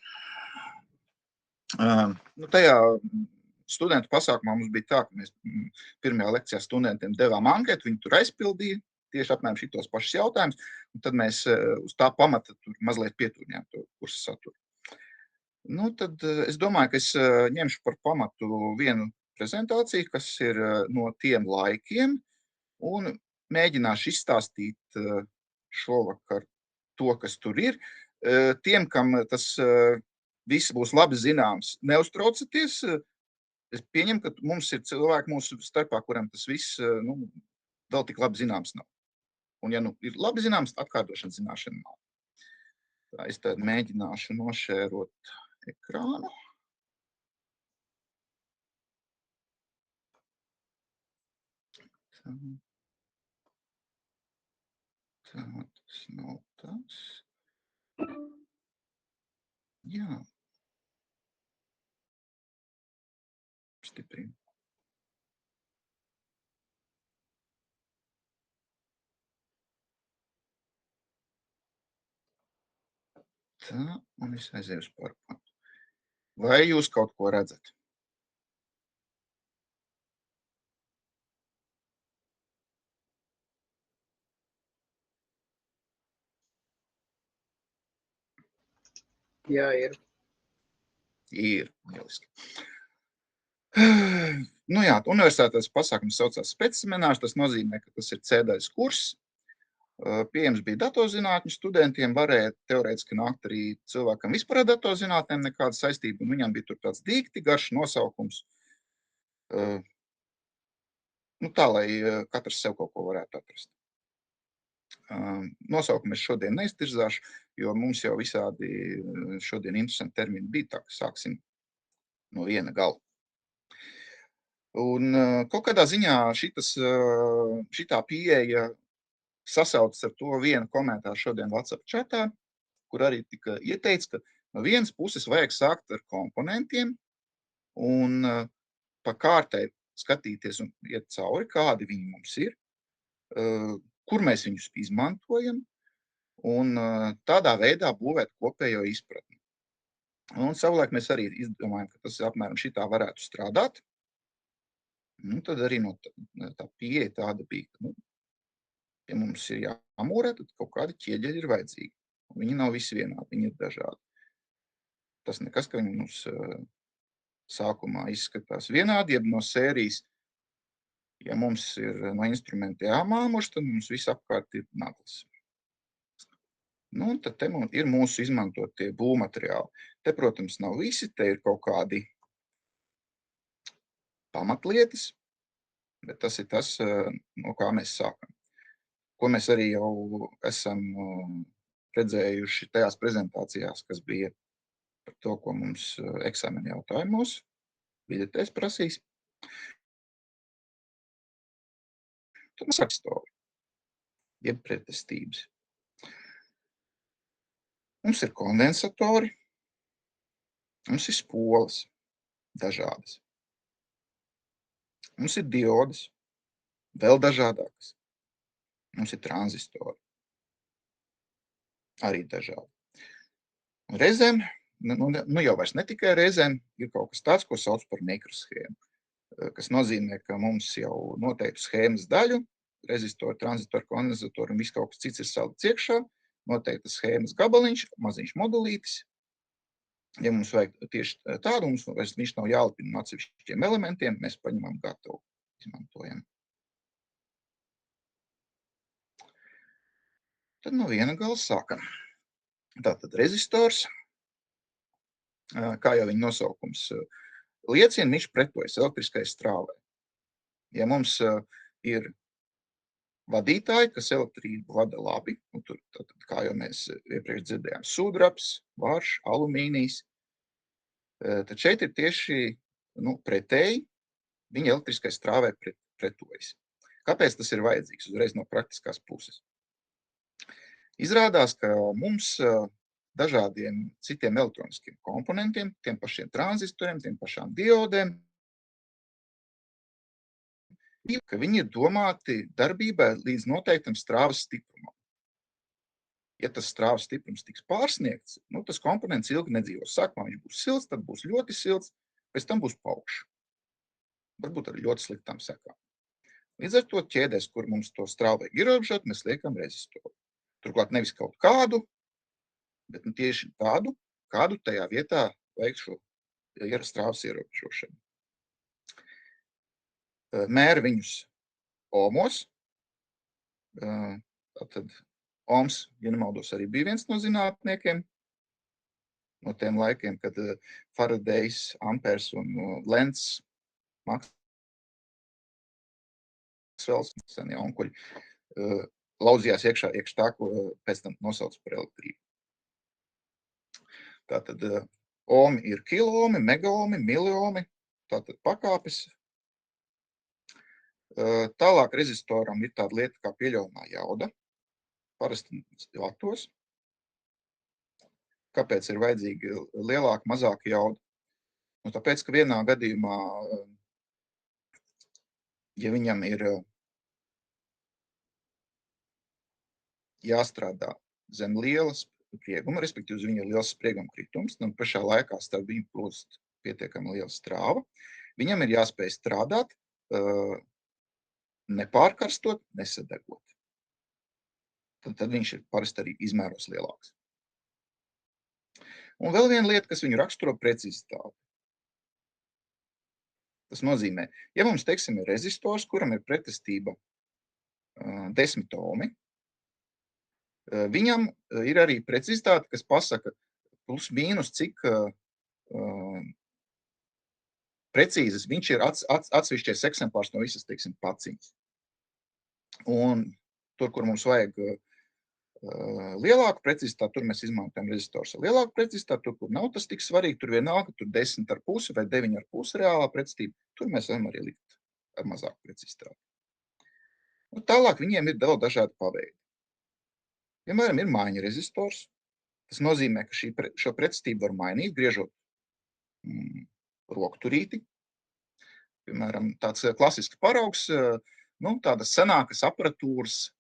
Tajā studentu pasākumā mums bija tā, ka mēs pirmajā lekcijā studentiem devām anketu, viņi tur aizpildīja tieši apmēram šitos pašus jautājumus, un tad mēs uz tā pamata tur mazliet pieturnījām to kursu saturu. Tad es domāju, ka es ņemšu par pamatu vienu prezentāciju, kas ir no tiem laikiem, un mēģināšu izstāstīt šovakar to, kas tur ir. Tiem, kam tas viss būs labi zināms, neuztraucaties. Es pieņemu, ka mums ir cilvēki mūsu starpā, kuram tas viss vēl tik labi zināms nav. Un ja ir labi zināms, atkārtošanas zināšana nav. Tā, es tad mēģināšu nošērot ekrānu. Tā, tas nav tas. Jā. Stiprinu. Tā, un es aizēju uz PowerPoint. Vai jūs kaut ko redzat? Jā, ir. Ir, lieliski. Jā, universitātes pasākums saucās specseminārs, tas nozīmē, ka tas ir C-daļas kurs, Pieejams bija datorzinātņu studentiem, varēja teorētiski nākt arī cilvēkam vispār ar datorzinātnēm nekāda saistība, un viņam bija tur tāds dīkti garš nosaukums. Tā, lai katrs sev kaut ko varētu atrast. Nosaukumu es šodien neiztirzāšu, jo mums jau visādi šodien interesanti termini bija, tā ka sāksim no viena gala. Un kaut kādā ziņā šitā pieeja sasaucas ar to vienu komentāru šodien WhatsApp chatā, kur arī tika ieteikts, ka no vienas puses vajag sākt ar komponentiem un pa kārtai skatīties un iet cauri, kādi viņi mums ir, kur mēs viņus izmantojam un tādā veidā būvēt kopējo izpratni. Un savulaik mēs arī izdomājam, ka tas apmēram šitā varētu strādāt. Tad arī no tā pieeja tāda bija, ka, ja mums ir jāmūrē, tad kaut kādi ķieģeļi ir vajadzīgi. Viņi nav visi vienādi, viņi ir dažādi. Tas nekas, ka viņi mums sākumā izskatās vienādi, jeb no sērijas, ja mums ir no instrumenta jāmāmuši, tad mums viss apkārt ir naglas. Un tad te ir mūsu izmantotie būvmateriāli. Te, protams, nav visi, te ir kaut kādi pamatlietas, bet tas ir tas, no kā mēs sākam. Ko mēs arī jau esam redzējuši tajās prezentācijās, kas bija par to, ko mums eksāmena jautājumos biļetēs prasīs. Tad mēs raksturi, jeb pretestības. Mums ir kondensatori, mums ir spoles dažādas. Mums ir diodes, vēl dažādākas. Mums ir tranzistori, arī dažādi. Reizēm, jau vairs ne tikai reizēm, ir kaut kas tāds, ko sauc par mikroshēmu, kas nozīmē, ka mums jau noteiktu schēmas daļu, rezistori, tranzistori, kondensatori un viss kaut kas cits ir salikts iekšā, noteikta schēmas gabaliņš, maziņš modulītis. Ja mums vajag tieši tādu, mums viņš nav jālipina no atsevišķiem elementiem, mēs paņemam gatavu, izmantojam. Tad no viena gala sākam. Tātad rezistors, kā jau viņa nosaukums liecina, viņš pretojas elektriskai strāvai. Ja mums ir vadītāji, kas elektrību vada labi, tad, kā jau mēs iepriekš dzirdējām, sudrabs, varš, alumīnijs, tad šeit ir tieši pretēji, viņa elektriskai strāvai pretojas. Kāpēc tas ir vajadzīgs? Uzreiz no praktiskās puses. Izrādās, ka mums dažādiem citiem elektroniskiem komponentiem, tiem pašiem tranzistoriem, tiem pašām diodēm, ka viņi ir domāti darbībai līdz noteiktam strāvas stiprumam. Ja tas strāvas stiprums tiks pārsniegts, tas komponents ilgi nedzīvos. Sākumā viņš būs silts, tad būs ļoti silts, pēc tam būs paukšs. Varbūt arī ļoti sliktām sekām. Līdz ar to ķēdēs, kur mums to strāvu vajag ierobežot, mēs liekam rezistoru. Turklāt nevis kaut kādu, bet tieši tādu, kādu tajā vietā vajag šo strāvas ierobežošanu. Mēra viņus ohmos. Tātad ohms, ja nemaldos, arī bija viens no zinātniekiem no tiem laikiem, kad Faradejs, Ampers un Lenz, Maksvels, senie onkuļi, laudzījās iekšā tā, ko pēc tam nosauc par elektrību. Tātad ohmi ir kiloomi, megaomi, miliomi, tātad pakāpes. Tālāk rezistoram ir tāda lieta kā pieļaujamā jauda, parasti vatos. Kāpēc ir vajadzīga lielāka, mazāka jauda? Tāpēc, ka vienā gadījumā, ja viņam ir jāstrādā zem lielas sprieguma, respektīvi uz viņa ir liels sprieguma kritums, tad pašā laikā starp viņu plūst pietiekami liela strāva, viņam ir jāspēj strādāt, nepārkarstot, nesadegot. Tad viņš ir parasti arī izmēros lielāks. Un vēl viena lieta, kas viņu raksturo precizitāti. Tas nozīmē, ja mums, teiksim, ir rezistors, kuram ir pretestība 10 ohmi, Viņam ir arī precizitāte, kas pasaka plus mīnus, cik precīzes viņš ir atsevišķies eksemplārs no visas, teiksim, paciņas. Un tur, kur mums vajag lielāku precizitāti, tur mēs izmantojam rezistors ar lielāku precizitāti, tur, kur nav tas tik svarīgi, tur vienalga, tur 10,5 vai 9,5 reālā precizitība, tur mēs varam arī likt ar mazāku precizitāti. Un tālāk viņiem ir vēl dažādi paveidi. Piemēram, ir maiņa rezistors. Tas nozīmē, ka šo precizitību var mainīt, griežot rokturīti. Piemēram, tāds klasisks paraugs, tādas senākas aparatūras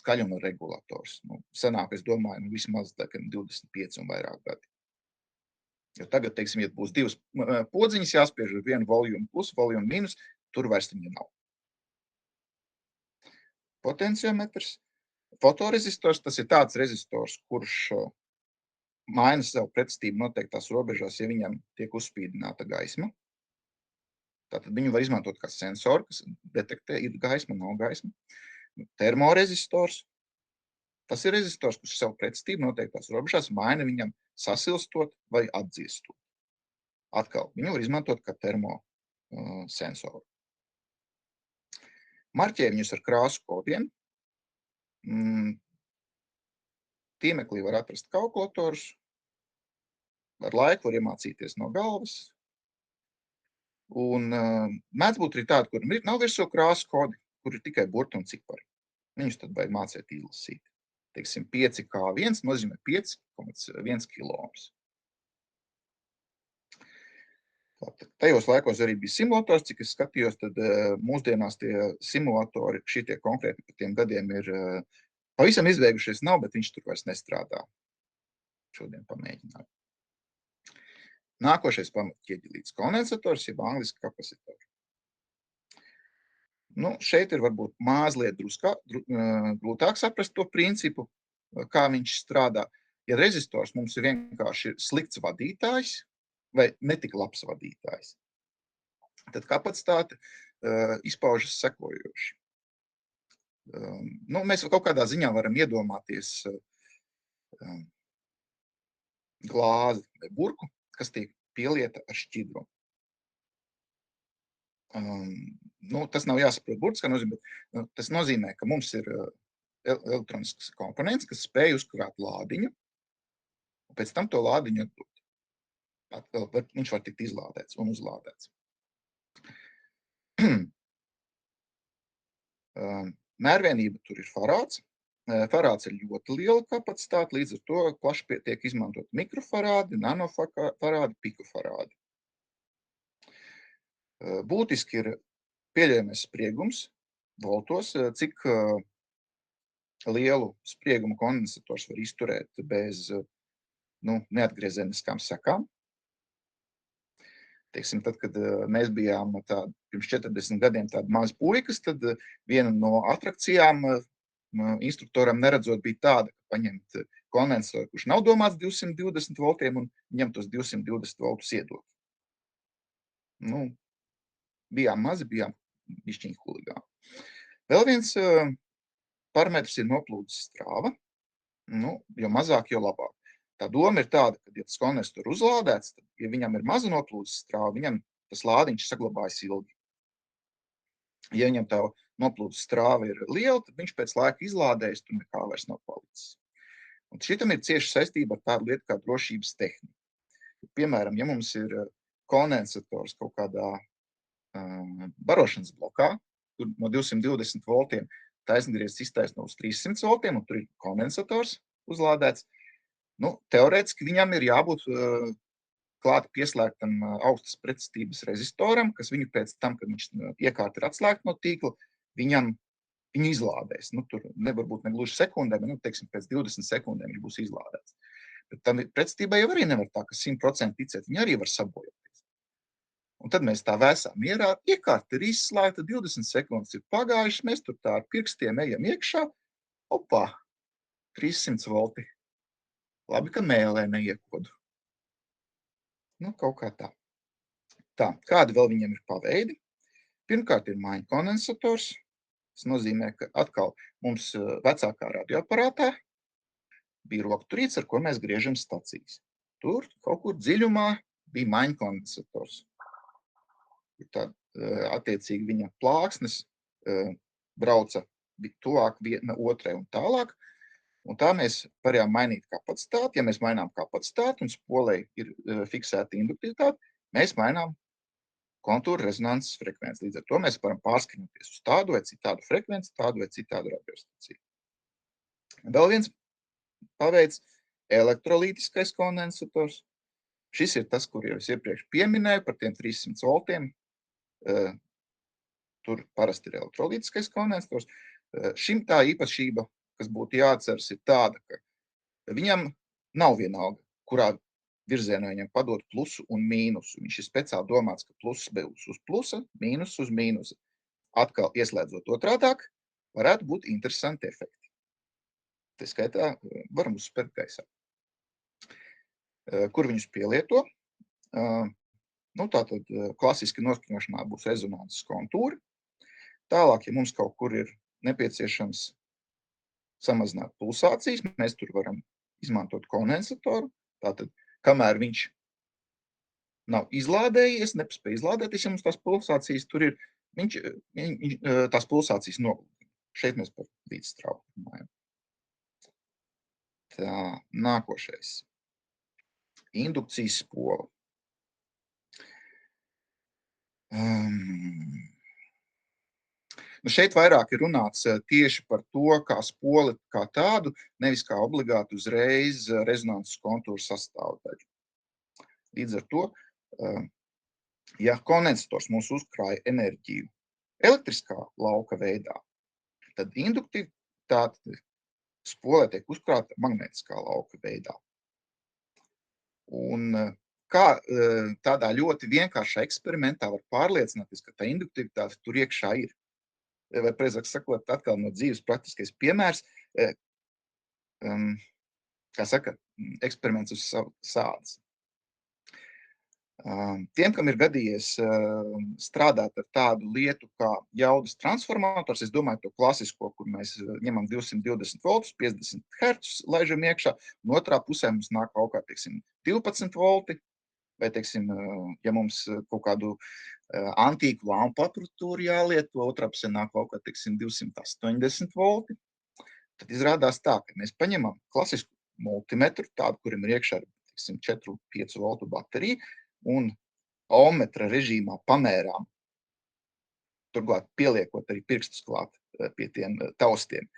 skaļuma regulators. Senāk, es domāju, vismaz 25 un vairāk gadi. Jo tagad, teiksim, ja būs divas podziņas jāspiež ar vienu volumu plus, volumu minus, tur vairs viņa nav. Potenciometrs. Fotorezistors, tas ir tāds rezistors, kurš maina savu precizitību noteiktās robežās, ja viņam tiek uzspīdināta gaisma. Tātad viņu var izmantot kā sensoru, kas detektē, ir gaisma, nav gaisma. Termorezistors. Tas ir rezistors, kurš savu precizitību noteiktās robežās maina viņam sasilstot vai atdziestot. Atkal, viņu var izmantot kā termosensoru. Marķē viņus ar krāsu kodiem. Tīmeklī var atrast kalkulatorus. Ar laiku var iemācīties no galvas. Un mēdz būt arī tādi, kur nav virsū krāsu kodi, kur ir tikai burti un cipari. Viņus tad vajag mācīt izlasīt. Teiksim, 5K1 nozīmē 5,1 kiloohms. Tajos laikos arī bija simulators, cik es skatījos, tad mūsdienās tie simulatori, šitie konkrēti par tiem gadiem ir pavisam izveigušies nav, bet viņš tur vairs nestrādā. Šodien pamēģināju. Nākošais pamatķieģelīts kondensators, jeb angliski kapasitors. Šeit ir varbūt mazliet grūtāk saprast to principu, kā viņš strādā. Ja rezistors mums ir vienkārši slikts vadītājs vai netik labs vadītājs, tad kapacitāte izpaužas sekojoši. Mēs kaut kādā ziņā varam iedomāties glāzi vai burku, kas tiek pielieta ar šķidrumu. Tas nav jāsaprot burtiskā nozīmē, bet tas nozīmē, ka mums ir elektronisks komponents, kas spēj uzkrāt lādiņu, un pēc tam to lādiņu atdot. Viņš var tikt izlādēts un uzlādēts. Mērvienība tur ir farāds. Farāds ir ļoti liela kapacitāte, līdz ar to plaši tiek izmantot mikrofarādi, nanofarādi, pikofarādi. Būtiski ir pieļaujamais spriegums voltos, cik lielu spriegumu kondensators var izturēt bez neatgriezeniskām sekām. Teiksim, tad, kad mēs bijām pirms 40 gadiem tādi mazi puikas, tad viena no atrakcijām instruktoram neredzot bija tāda, ka paņemt kondensatoru, kurš nav domāts 220 voltiem un viņam tos 220 voltus iedot. Bijām mazi, bijām bišķiņi huligāni. Vēl viens parametrs ir noplūdes strāva. Jo mazāk, jo labāk. Tā doma ir tāda, ka, ja tas kondensators ir uzlādēts, tad, ja viņam ir maza noplūdes strāva, viņam tas lādiņš saglabājas ilgi. Ja viņam tā noplūdes strāva ir liela, tad viņš pēc laika izlādējas, tur nekā vairs nav palicis. Un šitam ir cieši saistība ar tādu lietu kā drošības tehnika. Piemēram, ja mums ir kondensators kaut kādā barošanas blokā, tur no 220 voltiem taisngriezis iztaisno uz 300 voltiem, un tur ir kondensators uzlādēts, teorētiski viņam ir jābūt klāti pieslēgtam augstas precizitības rezistoram, kas viņu pēc tam, kad viņš iekārta ir atslēgta no tīkla, viņu izlādēs. Tur nevar būt ne gluži sekundēm, bet teiksim, pēc 20 sekundēm viņš būs izlādēts. Bet tam precizitībai jau arī nevar tā, ka 100% ticēt, viņi arī var sabojoties. Un tad mēs tā vēsām mierā, iekārta ir izslēgta, 20 sekundes ir pagājušas, mēs tur tā ar pirkstiem ejam iekšā, opā, 300 volti. Labi, ka mēlē neiekodu. Kaut kā tā. Tā, kādi vēl viņiem ir paveidi? Pirmkārt ir maiņa kondensators. Tas nozīmē, ka atkal mums vecākā radioaparātā bija rokturīts, ar ko mēs griežam stacijas. Tur kaut kur dziļumā bija maiņkondensators. Tad, attiecīgi, viņa plāksnes brauca tuvāk viena otrai un tālāk. Un tā mēs varējām mainīt kapacitāti. Ja mēs mainām kapacitāti un spolei ir fiksēta induktivitāte, mēs mainām kontūra rezonanses frekvenci. Līdz ar to mēs varam pārskaņoties uz tādu vai citādu frekvenci, tādu vai citādu radiostaciju. Vēl viens paveids - elektrolītiskais kondensators. Šis ir tas, kur jau es iepriekš pieminēju par tiem 300 voltiem. Tur parasti ir elektrolītiskais kondensators. Šim tā īpašība, kas būtu jāatceras, ir tāda, ka viņam nav vienalga, kurā virzienā viņam padot plusu un mīnusu. Viņš ir speciāli domāts, ka pluss būs uz plusa, mīnus uz mīnusa. Atkal ieslēdzot otrādāk, varētu būt interesanti efekti. Tā skaitā varam uzspērt gaisā. Kur viņus pielieto? Tātad klasiski noskaņošanā būs rezonanses kontūri. Tālāk, ja mums kaut kur ir nepieciešams samazināt pulsācijas, mēs tur varam izmantot kondensatoru. Tātad, kamēr viņš nav izlādējies, nepaspēj izlādēties, ja mums tās pulsācijas tur ir, tās pulsācijas nogludina. Šeit mēs par līdzstrauku runājam. Tā, nākošais. Indukcijas spola. Šeit vairāk ir runāts tieši par to, kā spoli kā tādu, nevis kā obligāti uzreiz rezonanses kontūru sastāvdaļu. Līdz ar to, ja kondensators mums uzkrāja enerģiju elektriskā lauka veidā, tad induktivitāte spolē tiek uzkrāta magnētiskā lauka veidā. Un kā tādā ļoti vienkāršā eksperimentā var pārliecināties, ka tā induktivitāte tur iekšā ir. Vai precīzāk sakot, atkal no dzīves praktiskais piemērs, kā saka, eksperiments uz sādas. Tiem, kam ir gadījies strādāt ar tādu lietu kā jaudas transformators, es domāju to klasisko, kur mēs ņemam 220 voltus, 50 hertz, laižam iekšā, un otrā pusē mums nāk kaut kā, 12 volti, vai, ja mums kaut kādu antīku lampu aparatūru jālieto, otrā pusē nāk kaut kā, 280 volti, tad izrādās tā, ka mēs paņemam klasisku multimetru, tādu, kurim ir iekšā 4-5 voltu baterija, un ohmetra režīmā pamērām, turklāt pieliekot arī pirkstus klāt pie tiem taustiem,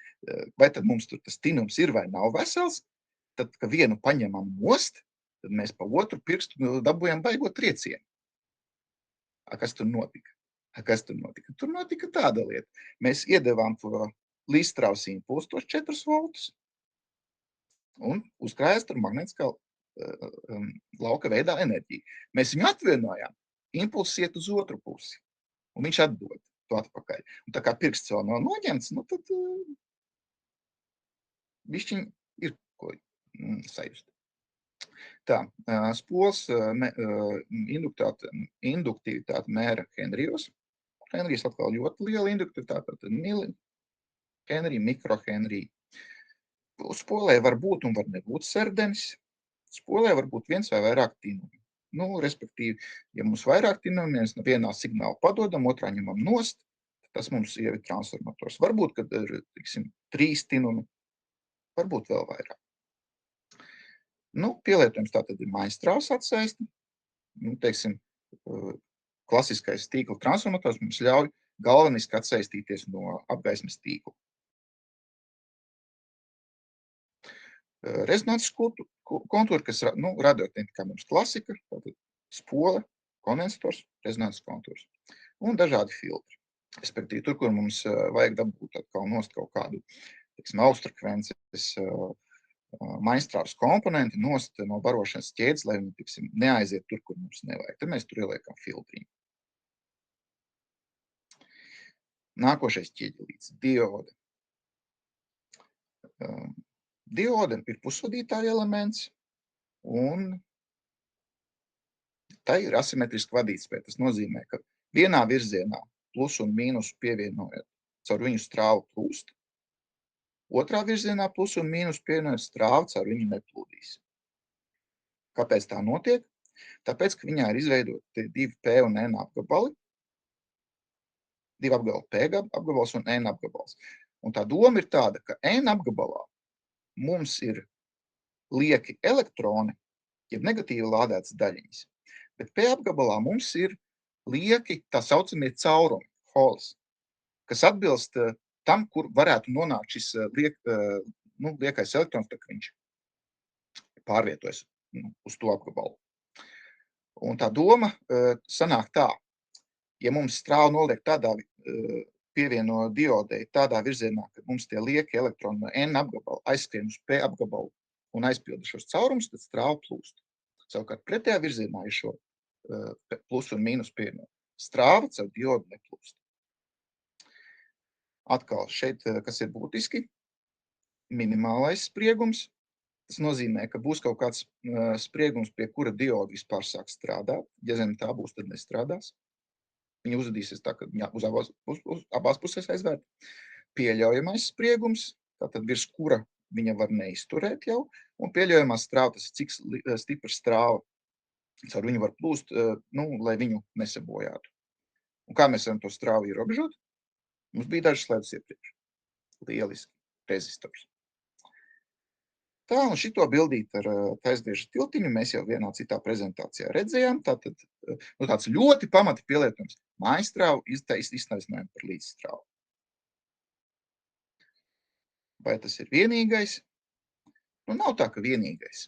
vai tad mums tur tas tinums ir vai nav vesels, tad, ka vienu paņemam nost, tad mēs pa otru pirkstu dabūjam baigot triecienu. Kas tur notika? Tur notika tāda lieta. Mēs iedevām to Lie-Strauss impulsu, tos 4 voltus, un uzkrājās tur magnētiskā lauka veidā enerģija. Mēs viņu atvienojām, impulss iet uz otru pusi, un viņš atdod to atpakaļ. Un tā kā pirksts vēl nav noņemts, tad bišķiņ ir ko sajust. Tā, spols induktivitāte mēra Henrijos. Henrijs atkal ļoti liela induktivitāte, tad mili Henrij, mikro Henrij. Spolē var būt un var nebūt serdenis. Spolē var būt viens vai vairāk tinumi. Respektīvi, ja mums vairāk tinumi, mēs vienā signālu padodam, otrā ņemam nost, tas mums jau ir transformators. Varbūt, kad ir, 3 tinumi, varbūt vēl vairāk. Pielietojums tātad ir Maņstrauss atsaisti. Klasiskais tīkla transformators mums ļauj galveniski atsaistīties no apgaismes tīkla. Rezonanses kontūri, kas radiotehnikā mums klasika, tātad spole, kondensators, rezonanses kontūrs un dažādi filtri. Respektīvi, tur, kur mums vajag dabūt atkal nost kaut kādu, austrfrekvences Maņstrauss komponenti nost no barošanas ķēdes, lai viņi, neaiziet tur, kur mums nevajag. Tad mēs tur ieliekam filtriņu. Nākošais ķieģelīts – diode. Diode ir pusvadītāja elements, un tā ir asimetriski vadītspēja. Tas nozīmē, ka vienā virzienā plusu un mīnusu pievienojot caur viņu strāvu plūst, Otrā virzienā plus un mīnus pienāja strāva, caur viņu neplūdīs. Kāpēc tā notiek? Tāpēc, ka viņā ir izveidoti 2 P un N apgabali, 2 apgabali P apgabals un N apgabals. Un tā doma ir tāda, ka N apgabalā mums ir lieki elektroni, jeb negatīvi lādētas daļiņas, bet P apgabalā mums ir lieki tā saucamie caurumi, holes, kas atbilst tam, kur varētu nonākt šis liekais elektrons, tā kā viņš pārvietojas uz to apgabalu. Un tā doma sanāk tā, ja mums strāva noliek tādā, pievieno diodei tādā virzienā, ka mums tie lieki elektroni no N apgabala aizskrien uz P apgabalu un aizpilda šos caurumus, tad strāva plūst. Savukārt pretējā virzienā ir šo plus un mīnus pievieno. Strāva caur diodu neplūst. Atkal šeit, kas ir būtiski, minimālais spriegums. Tas nozīmē, ka būs kaut kāds spriegums, pie kura dioda vispār sāk strādāt. Ja zem tā būs, tad nestrādās. Viņa uzvedīsies tā, ka viņa uz abās pusēs aizvērt. Pieļaujamais spriegums, tātad virs kura viņa var neizturēt jau, un pieļaujamās strāva, tas cik stipra strāva, caur viņu var plūst, lai viņu nesabojātu. Un kā mēs varam to strāvu ierobežot? Mums bija dažas slēdus iepriekš. Lieliski. Rezistors. Tā, un šito bildīt ar taisdiežu tiltiņu mēs jau vienā citā prezentācijā redzējām. Tātad, tāds ļoti pamati pielietojums. Mājstrāvu iztaisnojam par līdzstrāvu. Vai tas ir vienīgais? Nav tā, ka vienīgais.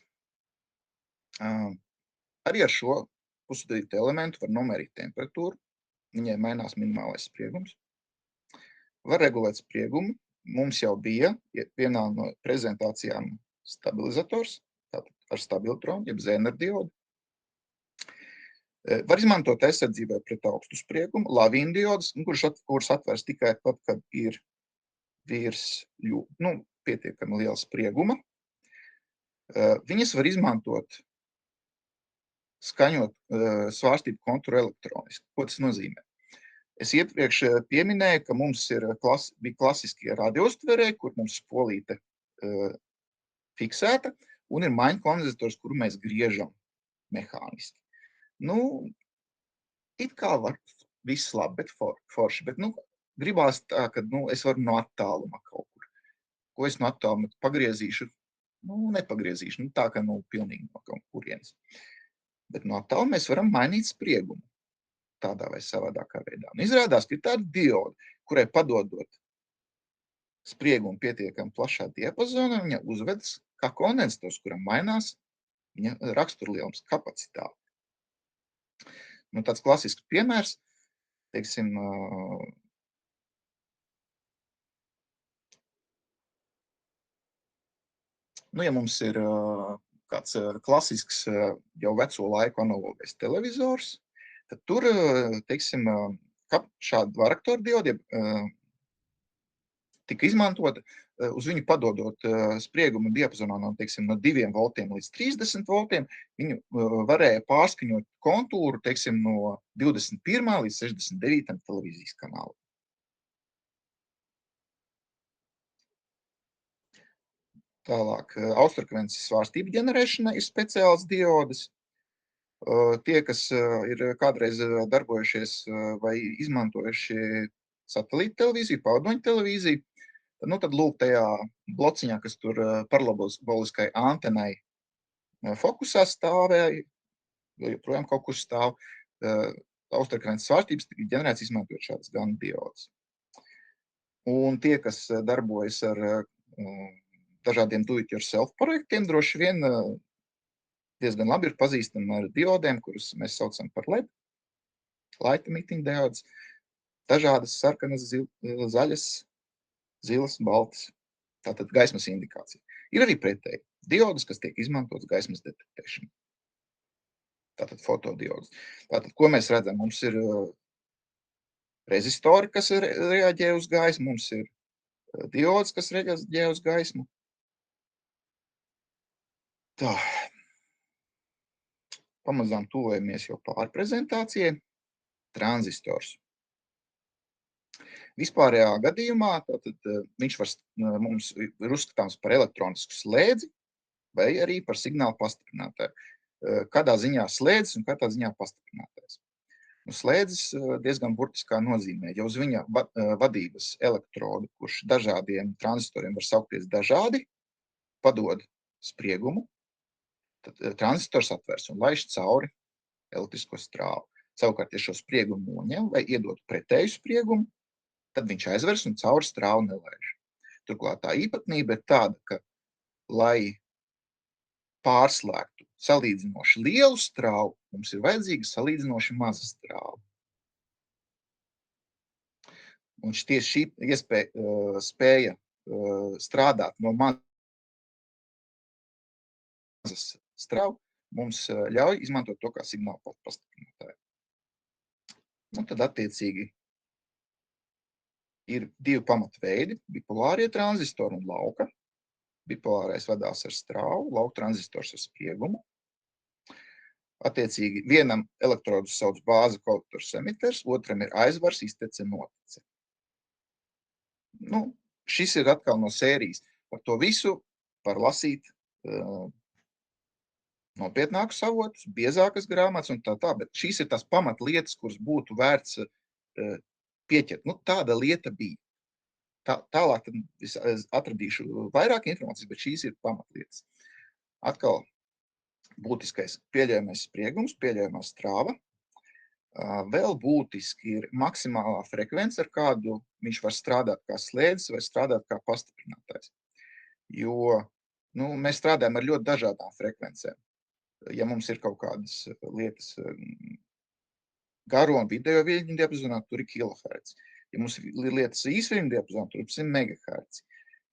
Arī ar šo pusudītu elementu var nomērīt temperatūru. Viņai mainās minimālais spriegums. Var regulēt spriegumu. Mums jau bija vienā no prezentācijām stabilizators, tātad ar stabiltronu, jeb Zener diodu. Var izmantot aizsardzībai pret augstu spriegumu, lavīnu diodus, kuras atvērs tikai tad, kad ir virs pietiekami liela sprieguma. Viņas var izmantot skaņot svārstību konturu elektroniski. Ko tas nozīmē? Es iepriekš pieminēju, ka mums bija klasiskie radioustverēji, kur mums spolīte fiksēta, un ir maiņu kondensators, kuru mēs griežam mehāniski. It kā var viss labi, bet forši, bet gribās tā, ka es varu no attāluma kaut kur. Ko es no attāluma pagriezīšu? Nepagriezīšu, tā kā pilnīgi no kaut kurienes. Bet no attāluma mēs varam mainīt spriegumu tādā vai savādākā veidā. Un izrādās, ka ir tāda dioda, kurai padodot spriegumu pietiekami plašā diapazonā, viņa uzvedas kā kondensators, kuram mainās viņa raksturlielums kapacitāte. Tāds klasisks piemērs, teiksim, ja mums ir kāds klasisks jau veco laiku analogais televizors, tad tur, teiksim, šāda varaktoru diodi tika izmantota, uz viņu padodot spriegumu diapazonā no 2 voltiem līdz 30 voltiem, viņu varēja pārskaņot kontūru, teiksim, no 21. līdz 69. televīzijas kanālam. Tālāk, austerfrekvences svārstību ģenerēšana ir speciāls diodes. Tie, kas ir kādreiz darbojušies vai izmantojuši satelīta televīziju, pavadoņu televīziju, tad lūk tajā blociņā, kas tur paraboliskai antenai fokusā stāvēja, joprojām kaut kur stāv, austerfrekvences svārstības tika ģenerēts izmantojot šādas gan diodes. Un tie, kas darbojas ar dažādiem do-it-yourself projektiem, droši vien diezgan labi ir pazīstami ar diodēm, kuras mēs saucam par LED, light emitting diodes, dažādas sarkanas, zaļas, zilas, baltas, tātad gaismas indikācija. Ir arī pretēji diodes, kas tiek izmantotas gaismas detektēšanā. Tātad fotodiodes. Tātad, ko mēs redzam? Mums ir rezistori, kas reaģē uz gaismu, mums ir diodes, kas reaģē uz gaismu. Tā. Pamazām tuvojamies jau pārprezentācijai. Tranzistors. Vispārējā gadījumā tātad, viņš mums ir uzskatāms par elektronisku slēdzi vai arī par signālu pastiprinātāju. Kādā ziņā slēdzis un kādā ziņā pastiprinātājs. Slēdzis diezgan burtiskā nozīmē, ja uz viņa vadības elektrodu, kurš dažādiem tranzistoriem var saukties dažādi, padod spriegumu, tad tranzistors atvērs un laiž cauri elektrisko strāvu. Savukārt, ja šo spriegumu noņem vai iedod pretēju spriegumu, tad viņš aizvers un cauri strāvu nelaiž. Turklāt tā īpatnība ir tāda, ka, lai pārslēgtu salīdzinoši lielu strāvu, mums ir vajadzīga salīdzinoši maza strāva. Un tieši šī spēja strādāt no mazas strāvu mums ļauj izmantot to kā signālu pastiprinātāju. Tad attiecīgi ir divi pamatveidi – bipolārie tranzistori un lauka. Bipolārais vadās ar strāvu, lauka tranzistors ar spriegumu. Attiecīgi vienam elektrodu sauc bāze kolektors emiters, otram ir aizvars iztece notice. Šis ir atkal no sērijas. Par to visu var lasīt nopietnākus avotus, biezākas grāmatas un tā, bet šīs ir tās pamatlietas, kuras būtu vērts pieķert. Tāda lieta bija. Tālāk es atradīšu vairāk informācijas, bet šīs ir pamatlietas. Atkal būtiskais pieļaujamais spriegums, pieļaujamā strāva. Vēl būtiski ir maksimālā frekvence, ar kādu viņš var strādāt kā slēdzis vai strādāt kā pastiprinātājs. Jo mēs strādājam ar ļoti dažādām frekvencēm. Ja mums ir kaut kādas lietas garo un video viļņu diapazonā, tur ir kilohertz. Ja mums ir lietas īsviļņu diapazonā, tur ir 100 megahertz.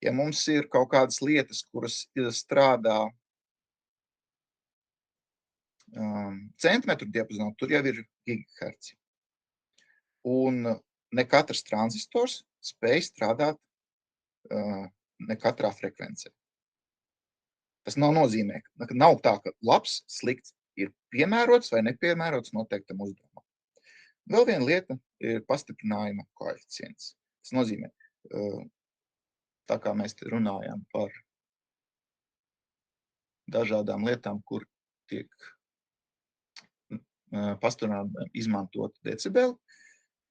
Ja mums ir kaut kādas lietas, kuras strādā centimetru diapazonā, tur jau ir gigahertz. Un ne katrs tranzistors spēj strādāt ne katrā frekvencē. Tas nozīmē, ka nav tā, ka labs, slikts ir piemērots vai nepiemērots noteiktam uzdevumam. Vēl viena lieta ir pastiprinājuma koeficients. Tas nozīmē, tā kā mēs te runājam par dažādām lietām, kur tiek pastiprinājumā izmantot decibeli,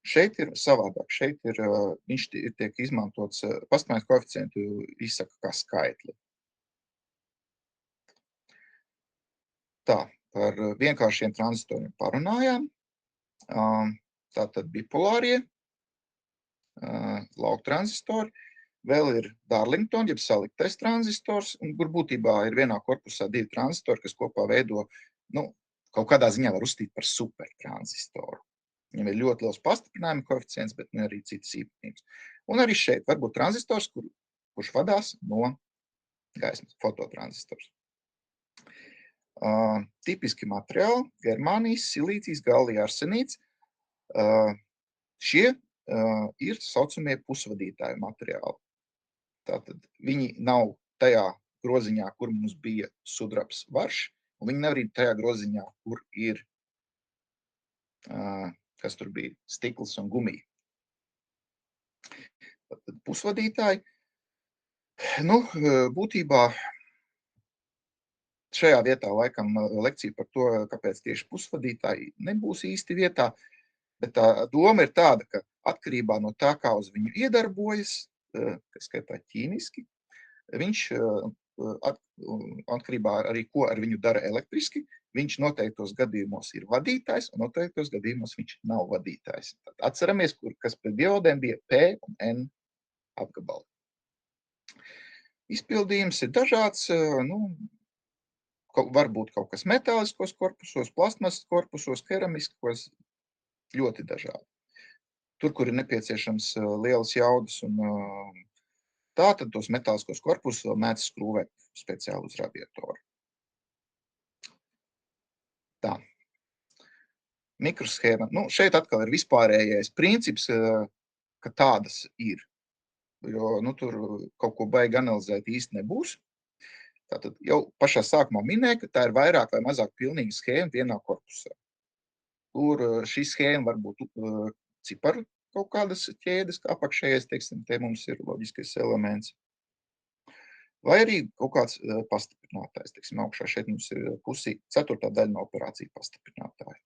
šeit ir savādāk. Šeit viņš tiek izmantots, pastiprinājuma koeficientu izsaka kā skaitli. Tā, par vienkāršiem tranzistoriem parunājām. Tātad bipolārie, lauka tranzistori. Vēl ir Darlington, jeb saliktais tranzistors, kur būtībā ir vienā korpusā divi tranzistori, kas kopā veido, kaut kādā ziņā var uzstīt par supertranzistoru. Viņam ir ļoti liels pastiprinājuma koeficients, bet arī citas īpatnības. Un arī šeit var būt tranzistors, kurš vadās no gaismas, fototranzistors. Tipiski materiāli, germānijas, silīcijas, galija, arsenīts. Šie ir saucamie pusvadītāju materiāli. Tātad viņi nav tajā groziņā, kur mums bija sudrabs varš, un viņi nav arī tajā groziņā, kur ir, kas tur bija, stikls un gumija. Tātad pusvadītāji, būtībā šajā vietā laikam lekcija par to, kāpēc tieši pusvadītāji nebūs īsti vietā, bet tā doma ir tāda, ka atkarībā no tā, kā uz viņu iedarbojas, kas skaitā ķīmiski, viņš atkarībā arī, ko ar viņu dara elektriski, viņš noteiktos gadījumos ir vadītājs, un noteiktos gadījumos viņš nav vadītājs. Tad atceramies, kas pret diodēm bija P un N apgabali. Izpildījums ir dažāds, varbūt kaut kas metāliskos korpusos, plastmasas korpusos, keramiskos, ļoti dažādi. Tur, kur ir nepieciešams lielas jaudas un tā, tad tos metāliskos korpusus vēl mēdz skrūvēt speciāli uz radiatoru. Tā. Mikroshēma. Šeit atkal ir vispārējais princips, ka tādas ir. Jo tur kaut ko baigi analizēt īsti nebūs. Tātad jau pašā sākumā minēja, ka tā ir vairāk vai mazāk pilnīga schēma vienā korpusā, kur šī schēma var būt ciparu kaut kādas ķēdes, kā apakšējais, teiksim, te mums ir loģiskais elements. Vai arī kaut kāds pastiprinātājs, teiksim, augšā šeit mums ir pusī, 4. daļa no operācija pastiprinātāja.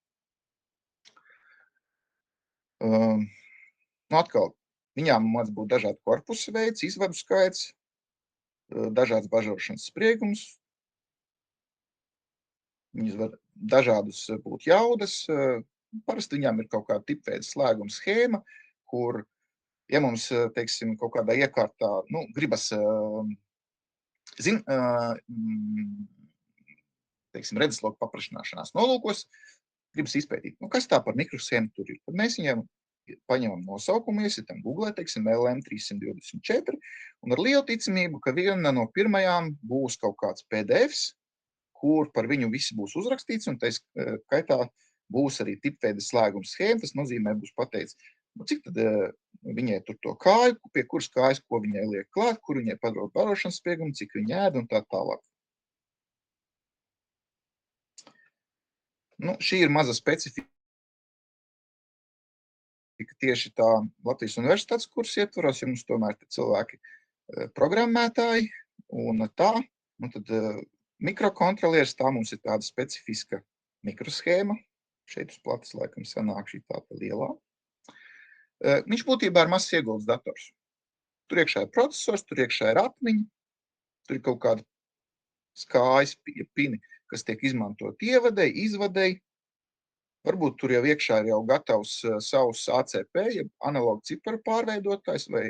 Atkal, viņām mēdz būt dažādi korpusu veids, izvadu skaits, dažāds bažošanas spriegums, viņas var dažādas būt jaudas, parasti viņām ir kaut kāda tipveida slēguma schēma, kur, ja mums, teiksim, kaut kādā iekārtā, gribas, teiksim, redzesloku paplašināšanās nolūkos, gribas izpētīt, kas tā par mikroshēmu tur ir. Tad mēs viņiem paņemam nosaukumu, iesitam Google, teiksim, LM324, un ar lielu ticamību, ka viena no pirmajām būs kaut kāds PDFs, kur par viņu visi būs uzrakstīts, un tā skaitā būs arī tipveida slēguma schēma, tas nozīmē, būs pateicis, cik tad viņai tur to kāju, pie kuras kājas, ko viņai liek klāt, kur viņai padod barošanas spriegumu, cik viņa ēd un tā tālāk. Šī ir maza specifika tieši tā Latvijas universitātes kursa ietvaros, ja mums tomēr cilvēki programmētāji un tā, tad mikrokontrolieris, tā mums ir tāda specifiska mikroshēma, šeit uz platas laikam sanāk šī tāda lielā. Viņš būtībā ir mazs ieguldes dators. Tur iekšā ir procesors, tur iekšā ir atmiņa, tur ir kaut kāda skājas pini, kas tiek izmantot ievadei, izvadei. Varbūt tur jau iekšā ir jau gatavs savs ACP, ja analogu ciparu pārveidotājs vai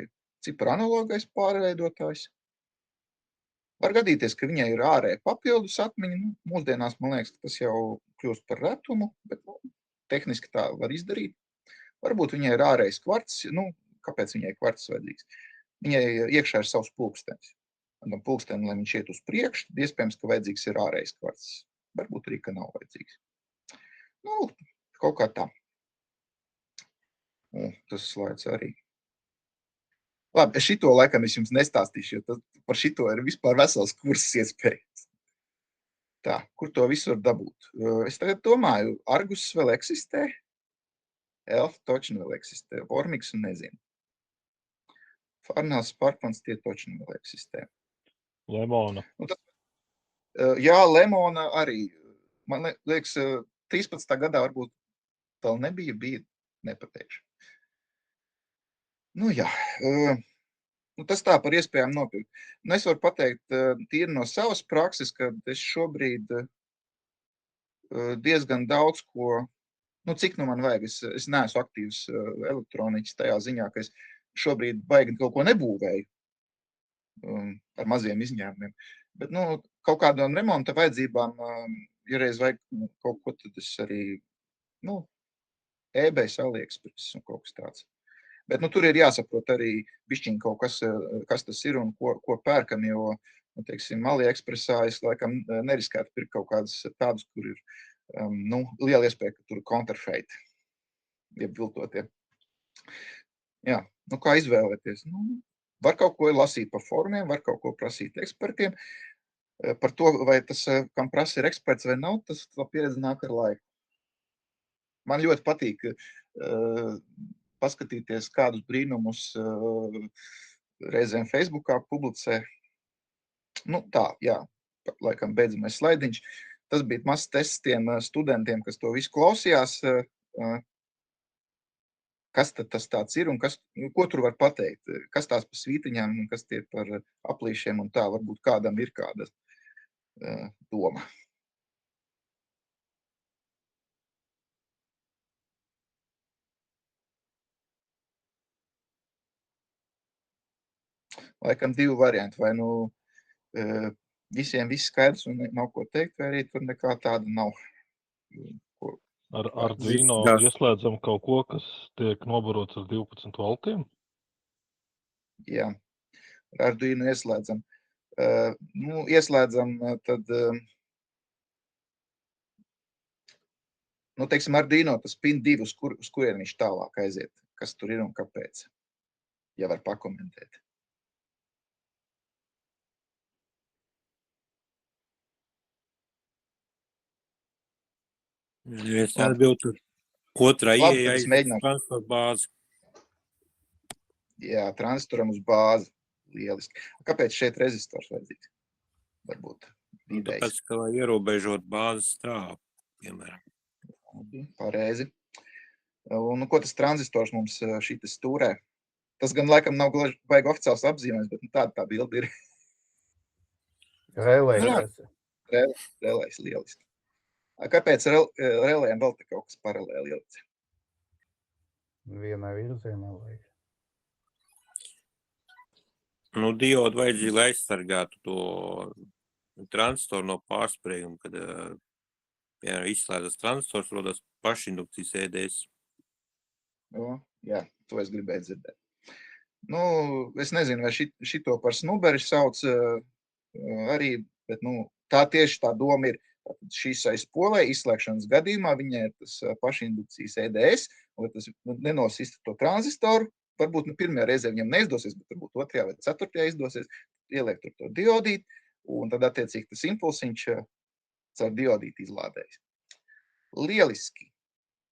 ciparu analogais pārveidotājs. Var gadīties, ka viņai ir ārēja papildus atmiņa. Mūsdienās, man liekas, ka tas jau kļūst par retumu, bet tehniski tā var izdarīt. Varbūt viņai ir ārējais kvarts, kāpēc viņai kvarts vajadzīgs? Viņai iekšā ir savs pulkstenis. Un pulksteni, lai viņš iet uz priekšu, tad iespējams, ka vajadzīgs ir ārējais kvarts. Varbūt arī, ka nav vajadzīgs. Kaut kā tā. Tas slaids arī. Labi, šito laikam es jums nestāstīšu, jo par šito ir vispār vesels kurss iespējams. Tā, kur to visu var dabūt? Es tagad domāju, Argus vēl eksistē, Elf točni vēl eksistē, Vormix un nezinu. Farnels, Sparkmans tie točni vēl eksistē. Lemona. Jā, Lemona arī. Man liekas, 13. gadā varbūt vēl nebija, nepateikšu. Jā, tas tā par iespējām nopirkt. Es varu pateikt tīri no savas prakses, ka es šobrīd diezgan daudz ko, cik man vajag, es neesmu aktīvs elektroniķis tajā ziņā, ka es šobrīd baigi kaut ko nebūvēju ar maziem izņēmumiem. Bet, kaut kādām remonta vajadzībām, ja reiz vajag kaut ko, tad es arī, eBay, AliExpress un kaut kas tāds. Bet tur ir jāsaprot arī bišķiņ kaut kas tas ir un ko pērkam, jo, teiksim, AliExpressā es laikam neriskētu pirkt kaut kādus tādus, kur ir, liela iespēja, ka tur counterfeit, jeb viltotie. Jā, kā izvēlēties? Var kaut ko lasīt par formiem, var kaut ko prasīt ekspertiem. Par to, vai tas, kam prasa ir eksperts vai nav, tas pieredze nāk ar laiku. Man ļoti patīk paskatīties, kādus brīnumus reizēm Facebookā publicē. Tā, jā, laikam beidzamais slaidiņš. Tas bija mazs tests tiem studentiem, kas to visu klausījās. Kas tad tas tāds ir un ko tur var pateikt? Kas tās par svītiņām un kas tie par aplīšiem un tā, varbūt kādam ir kāda doma. Laikam divi varianti, vai visiem viss skaidrs un nav ko teikt, vai arī tur nekā tāda nav. Ar Arduino ieslēdzam kaut ko, kas tiek nobarots ar 12 voltiem? Jā, ar Arduino ieslēdzam. Ieslēdzam tad, teiksim, Arduino tas pin 2, uz kurien viņš tālāk aiziet, kas tur ir un kāpēc, ja var pakomentēt. Es atbildu, otrā ieeja transfer bāzi. Jā, tranzistoram uz bāzi. Lieliski. Kāpēc šeit rezistors vajadzīgs? Varbūt idejas. Tāpēc, ka vai ierobežot bāzes strāvu, piemēram. Pareizi. Un ko tas tranzistors mums šī stūrē? Tas gan laikam nav gluži baigi oficiāls apzīmējums, bet tāda tā bilde ir. Relējs. Relējs, lieliski. Kāpēc relējiem vēl te kaut kas paralēli ielikts? Vienai virzienā vai? Nu, diodu vajadzīgi, lai aizsargātu to tranzistoru no pārsprieguma, kad piemēram, izslēdzas tranzistors, rodas pašindukcijas EDS. Jā, to es gribēju dzirdēt. Nu, es nezinu, vai šito par snuberi sauc arī, bet tā tieši tā doma ir. Šīs aizpolē izslēgšanas gadījumā viņai ir tas pašindukcijas EDS, lai tas nenosista to tranzistoru. Varbūt pirmajā reizē viņam neizdosies, bet varbūt otrajā vai ceturtajā izdosies ieliekt tur to diodīti, un tad attiecīgi tas impulsiņš caur diodīti izlādējas. Lieliski.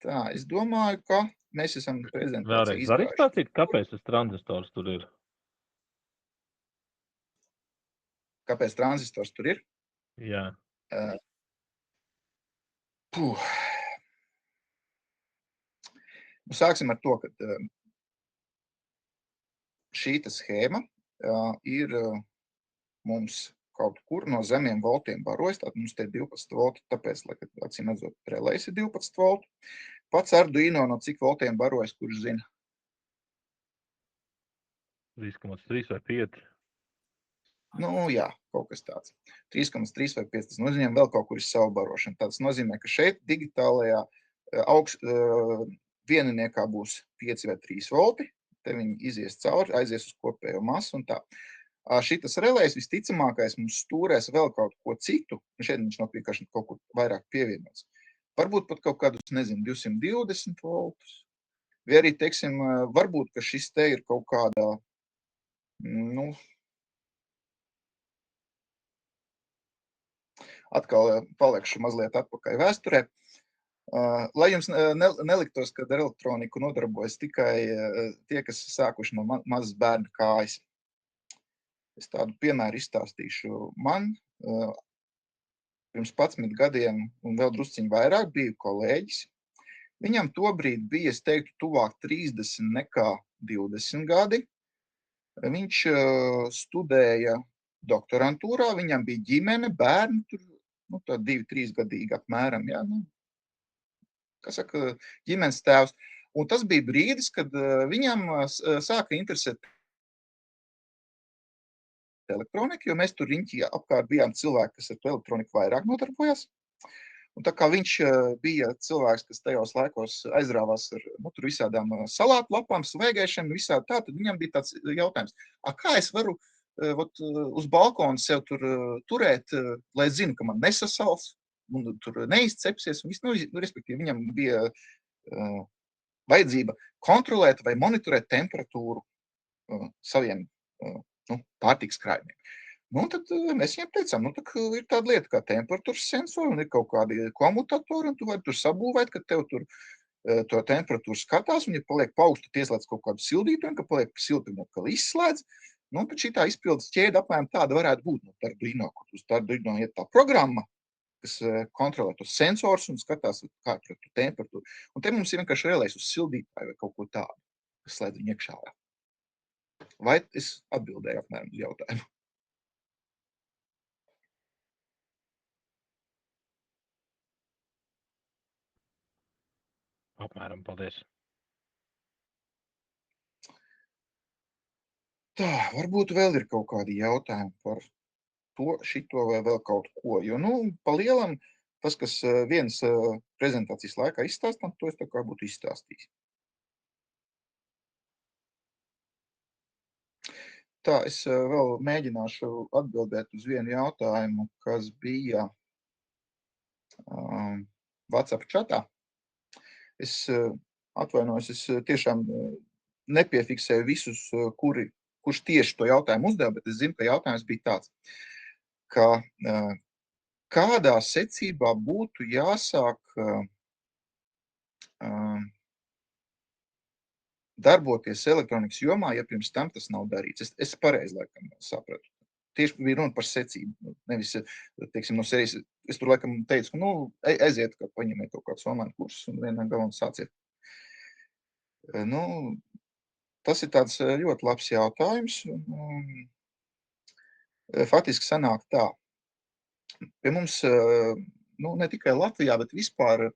Tā, es domāju, ka mēs esam prezentāciju Vēlreiz var izstāstīt, kāpēc tas tranzistors tur ir? Kāpēc tranzistors tur ir? Jā. Sāksim ar to, ka šīta schēma ir mums kaut kur no zemiem voltiem barojas, tātad mums te ir 12 volti, tāpēc, lai, acīm redzot, relējs ir 12 volti. Pats Arduino no cik voltiem barojas, kurš zina? 3,3 vai 5. Jā, kaut kas tāds. 3,3 vai 5. Tas nozīmē, vēl kaut kur ir savu barošana. Tas nozīmē, ka šeit digitālajā vieniniekā būs 5 vai 3 volti. Te viņi izies cauri, aizies uz kopējo masu un tā. Šitas relējs visticamākais mums stūrēs vēl kaut ko citu. Šeit viņš nav vienkārši kaut kur vairāk pievienots. Varbūt pat kaut kādus, 220 voltus. Vai arī, teiksim, varbūt, ka šis te ir kaut kādā, atkal palikšu mazliet atpakaļ vēsturē. Lai jums neliktos, kad ar elektroniku nodarbojas tikai tie, kas sākuši no mazas bērna kājas. Es tādu piemēru izstāstīšu. Man pirms 11 gadiem un vēl drusciņ vairāk biju kolēģis. Viņam tobrīd bija, es teiktu, tuvāk 30 nekā 20 gadi. Viņš studēja doktorantūrā, viņam bija ģimene, bērni, tur, tā 2-3 gadīgi apmēram, jā, kā saka, ģimenes tēvs. Un tas bija brīdis, kad viņam sāka interesēt elektronika, jo mēs tur riņķī apkārt bijām cilvēki, kas ar to elektroniku vairāk nodarbojas. Un tā kā viņš bija cilvēks, kas tajos laikos aizrāvās ar tur visādām salātu lapām, svēgēšanu, visādi tā, tad viņam bija tāds jautājums, kā es varu uz balkona sev tur turēt, lai es zinu, ka man nesasals, un tur neizcepsies, un viss, respektīvi, viņam bija vajadzība kontrolēt vai monitorēt temperatūru saviem pārtikas krājumiem. Un tad mēs viņam teicām, ir tāda lieta kā temperatūras sensori, un ir kaut kādi komutatori, un tu vari tur sabūvēt, ka tev tur to temperatūru skatās, un ja paliek paugstu, ieslēdz kaut kādu sildītu, un ka paliek silti, un atkal izslēdz. Tad šī tā izpildes ķēde apmēram tāda varētu būt. Arduino, kur uz Arduino iet tā programma, kas kontrolē tos sensors un skatās, kā tur temperatūru. Un te mums ir vienkārši relējs uz sildītāju vai kaut ko tādu, kas slēdz viņu iekšā. Vai es atbildēju apmēram uz jautājumu? Apmēram, paldies. Tā, varbūt vēl ir kaut kādi jautājumi par to, šito vai vēl kaut ko. Jo, pa lielam, tas, kas vienas prezentācijas laikā izstāstām, to es tā kā būtu izstāstījis. Tā, es vēl mēģināšu atbildēt uz vienu jautājumu, kas bija WhatsApp chatā. Es atvainojos, es tiešām nepiefiksēju visus, kurš tieši to jautājumu uzdeva, bet es zinu, ka jautājums bija tāds, ka kādā secībā būtu jāsāk darboties elektronikas jomā, ja pirms tam tas nav darīts. Es pareizi laikam sapratu. Tieši bija runa par secību, nevis, teiksim, no serijas. Es tur laikam teicu, ka, aiziet, ka paņemiet kaut kādus online kursus un vienā galā sāciet. Tas ir tāds ļoti labs jautājums. Faktiski sanāk tā. Pie mums, ne tikai Latvijā, bet vispār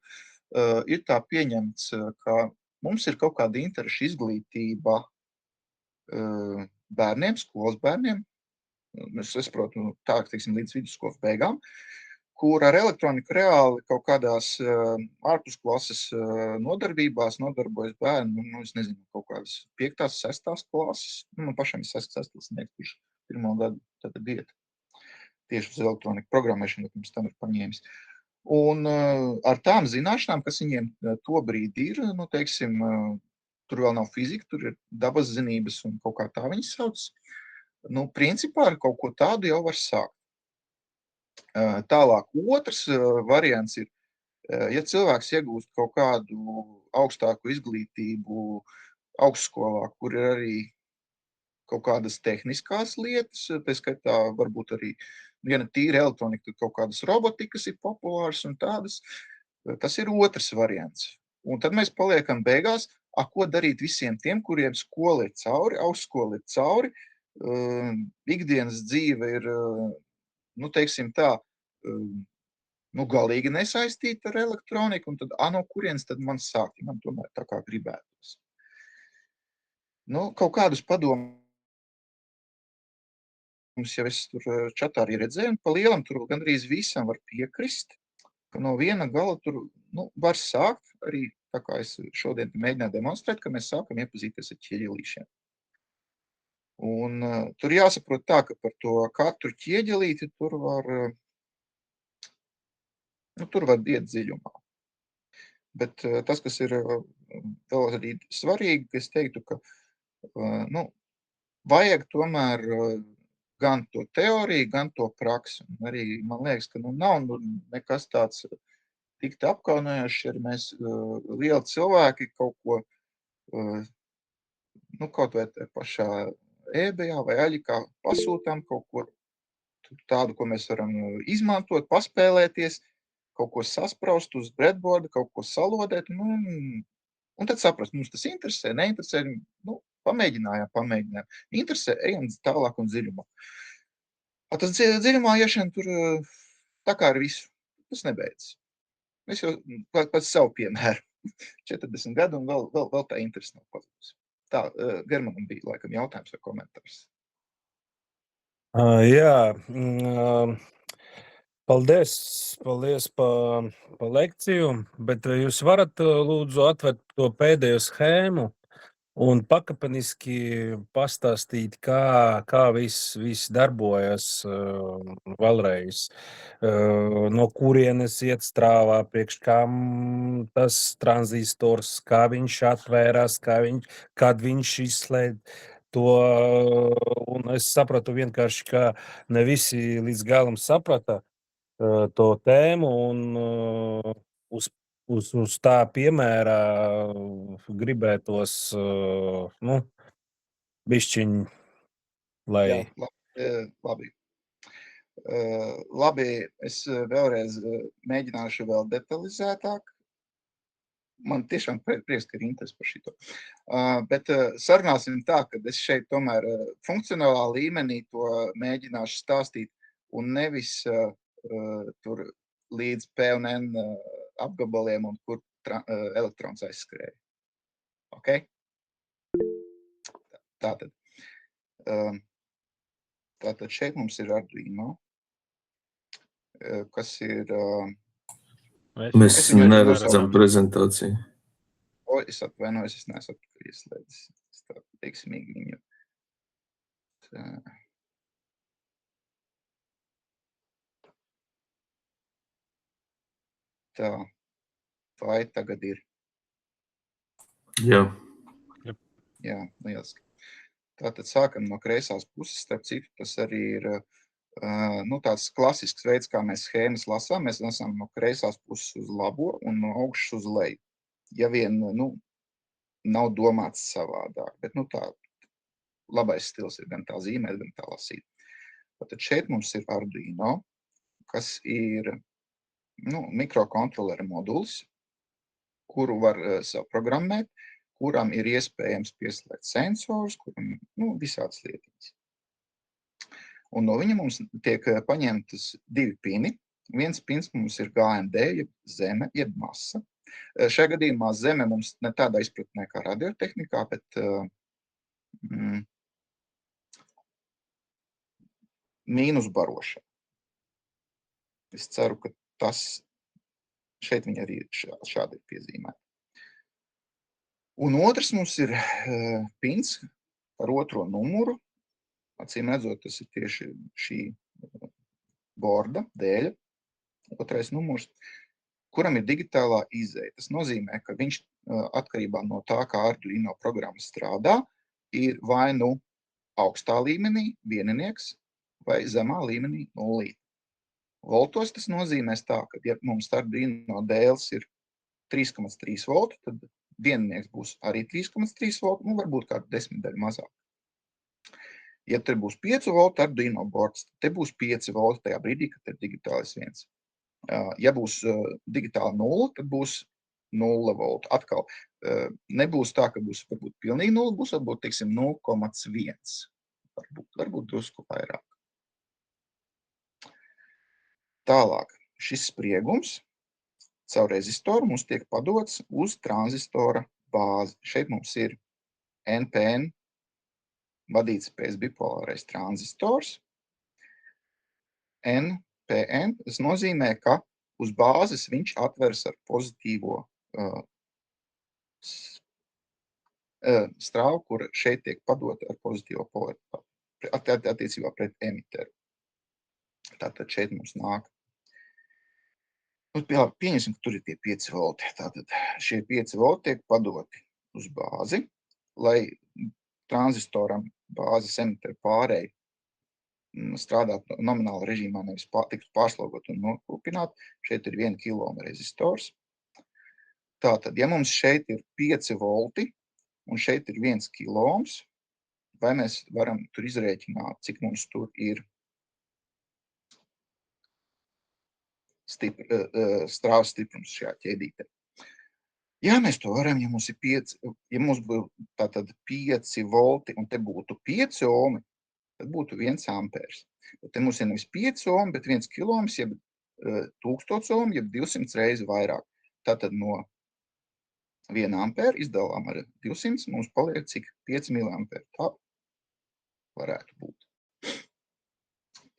ir tā pieņemts, ka mums ir kaut kāda interešu izglītība bērniem, skolas bērniem. Es saprotu, tā, teiksim, līdz vidusskolas beigām, kur ar elektroniku reāli kaut kādās ārpusklases nodarbībās nodarbojas bērni, es nezinu, kaut kādas 5. 6. klases. Man pašam ir 6. klasnieks, kurš pirmo gadu tad iet tieši uz elektroniku programmēšanu, pirms tam ir paņēmis. Un ar tām zināšanām, kas viņiem to brīdi ir, teiksim, tur vēl nav fizika, tur ir dabas zinības un kaut kā tā viņas sauc. Principā ar kaut ko tādu jau var sākt. Tālāk otrs variants ir, ja cilvēks iegūst kaut kādu augstāku izglītību augstskolā, kur ir arī kaut kādas tehniskās lietas, pēc skaitā varbūt arī viena tīra elektronika, kaut kādas robotikas ir populāras un tādas, tas ir otrs variants. Un tad mēs paliekam beigās, ko darīt visiem tiem, kuriem skola ir cauri, augstskola ir cauri, ikdienas dzīve ir, teiksim tā, galīgi nesaistīta ar elektroniku, un tad, no kurienes tad man sākt, man tomēr tā kā gribētos. Kaut kādus padomus jau es tur čatā arī redzēju, un pa lielam tur gandrīz visam var piekrist, ka no viena gala tur, var sākt arī, tā kā es šodien mēģināju demonstrēt, ka mēs sākam iepazīties ar ķieģelīšiem. Un tur jāsaprot tā, ka par to katru ķieģelīti tur var iet dziļumā. Bet tas, kas ir vēl arī svarīgi, ka es teiktu, ka vajag tomēr gan to teoriju, gan to praksi. Un arī man liekas, ka nav nekas tāds tikt apkaunojošs, ja mēs lieli cilvēki kaut ko, kaut vai pašā eBayā vai Aļikā pasūtām kaut ko tādu, ko mēs varam izmantot, paspēlēties, kaut ko saspraust uz breadboarda, kaut ko salodēt, un tad saprast, mums tas interesē, neinteresē, pamēģinājām. Interesē, ejam tālāk un dziļumā. Tas dziļumā iešana tur tā kā ar visu, tas nebeidz. Es jau pēc savu piemēru, 40 gadu un vēl tā interesi nav pazudusi. Tā, Germanam bija laikam jautājums vai komentārs. Jā, paldies pa lekciju, bet jūs varat lūdzu atvērt to pēdējo schēmu un pakāpeniski pastāstīt, kā viss darbojas vēlreiz. No kurienes iet strāvā, priekš kam tas tranzistors, kā viņš atvērās, kad viņš izslēdz to. Un es sapratu vienkārši, ka ne visi līdz galam saprata to tēmu un uz tā piemēra gribētos, bišķiņ, lai... Jā, labi. Labi, es vēlreiz mēģināšu vēl detalizētāk. Man tiešām prieks, ka ir interesi par šito. Bet sarunāsim tā, ka es šeit tomēr funkcionālā līmenī to mēģināšu stāstīt un nevis tur līdz P un N apgabaliem un kur elektrons aizskrēja. Ok? Tātad šeit mums ir Arduino, kas ir... Mēs neredzam prezentāciju. Es atvainojos, es neesmu ieslēdzis. Es tā veiksmīgi viņu. Tā. Vai tagad ir? Jā. Jā, lieliski. Tātad sākam no kreisās puses, starp citu, tas arī ir tāds klasisks veids, kā mēs schēmas lasām. Mēs lasām no kreisās puses uz labo un no augšas uz leju. Ja vien, nav domāts savādāk, bet tā labais stils ir gan tā zīmēt, gan tā lasīt. Tad šeit mums ir Arduino, kas ir mikrokontrolera modulis, kuru var programmēt, kuram ir iespējams pieslēgt sensors, kuram visādas lietas. Un no viņa mums tiek paņemtas 2 pini. Viens pins mums ir GND, jeb zeme, jeb masa. Šajā gadījumā zeme mums ne tādā izpratnē kā radiotehnikā, bet mīnus barošana. Es ceru, ka tas šeit viņa arī šādi ir piezīmēta. Un otrs mums ir pins ar 2. numuru. Acīm redzot, tas ir tieši šī borda, dēļa, 2. numurs, kuram ir digitālā izeja. Tas nozīmē, ka viņš atkarībā no tā, kā Arduino programma strādā, ir vai augstā līmenī vieninieks vai zemā līmenī nullīte. Voltos tas nozīmēs tā, ka ja mums Arduino dēls ir 3,3 volti, tad vieninieks būs arī 3,3 volti, varbūt kādu 10 daļu mazāk. Ja te būs 5 volti Arduino bords, tad te būs 5 volti tajā brīdī, kad te ir digitālis 1. Ja būs digitāli 0, tad būs 0 volti. Atkal nebūs tā, ka būs varbūt pilnīgi 0, būs varbūt, teiksim, 0,1. Varbūt drusku vairāk. Tālāk, šis spriegums caur rezistoru mums tiek padots uz tranzistora bāzi. Šeit mums ir NPN vadītspējas bipolārais tranzistors. NPN, tas nozīmē, ka uz bāzes viņš atveras ar pozitīvo strāvu, kur šeit tiek padota ar pozitīvo polaritāti, attiecībā pret emiteru. Tātad šeit mums nāk. Pieņemsim, ka tur ir tie 5 volti. Tātad šie 5 volti tiek padoti uz bāzi, lai tranzistoram bāzes emiteru pārēji strādāt nomināla režīmā, nevis tiktu pārslogot un nokūpināt. Šeit ir 1 kilo rezistors. Tātad, ja mums šeit ir 5 volti un šeit ir 1 kilohms, vai mēs varam tur izrēķināt, cik mums tur ir strāvas stiprums šajā ķēdītē. Jā, mēs to varam, ja mums ir 5, ja mums būtu tātad 5 volti un te būtu 5 ohmi, tad būtu 1 ampērs. Bet te mums ir nevis 5 ohmi, bet 1 kilohms, jeb 1000 ohmi, jeb 200 reizi vairāk. Tātad no 1 ampēra izdalām ar 200, mums paliek cik 5 miliampēri. Tā varētu būt.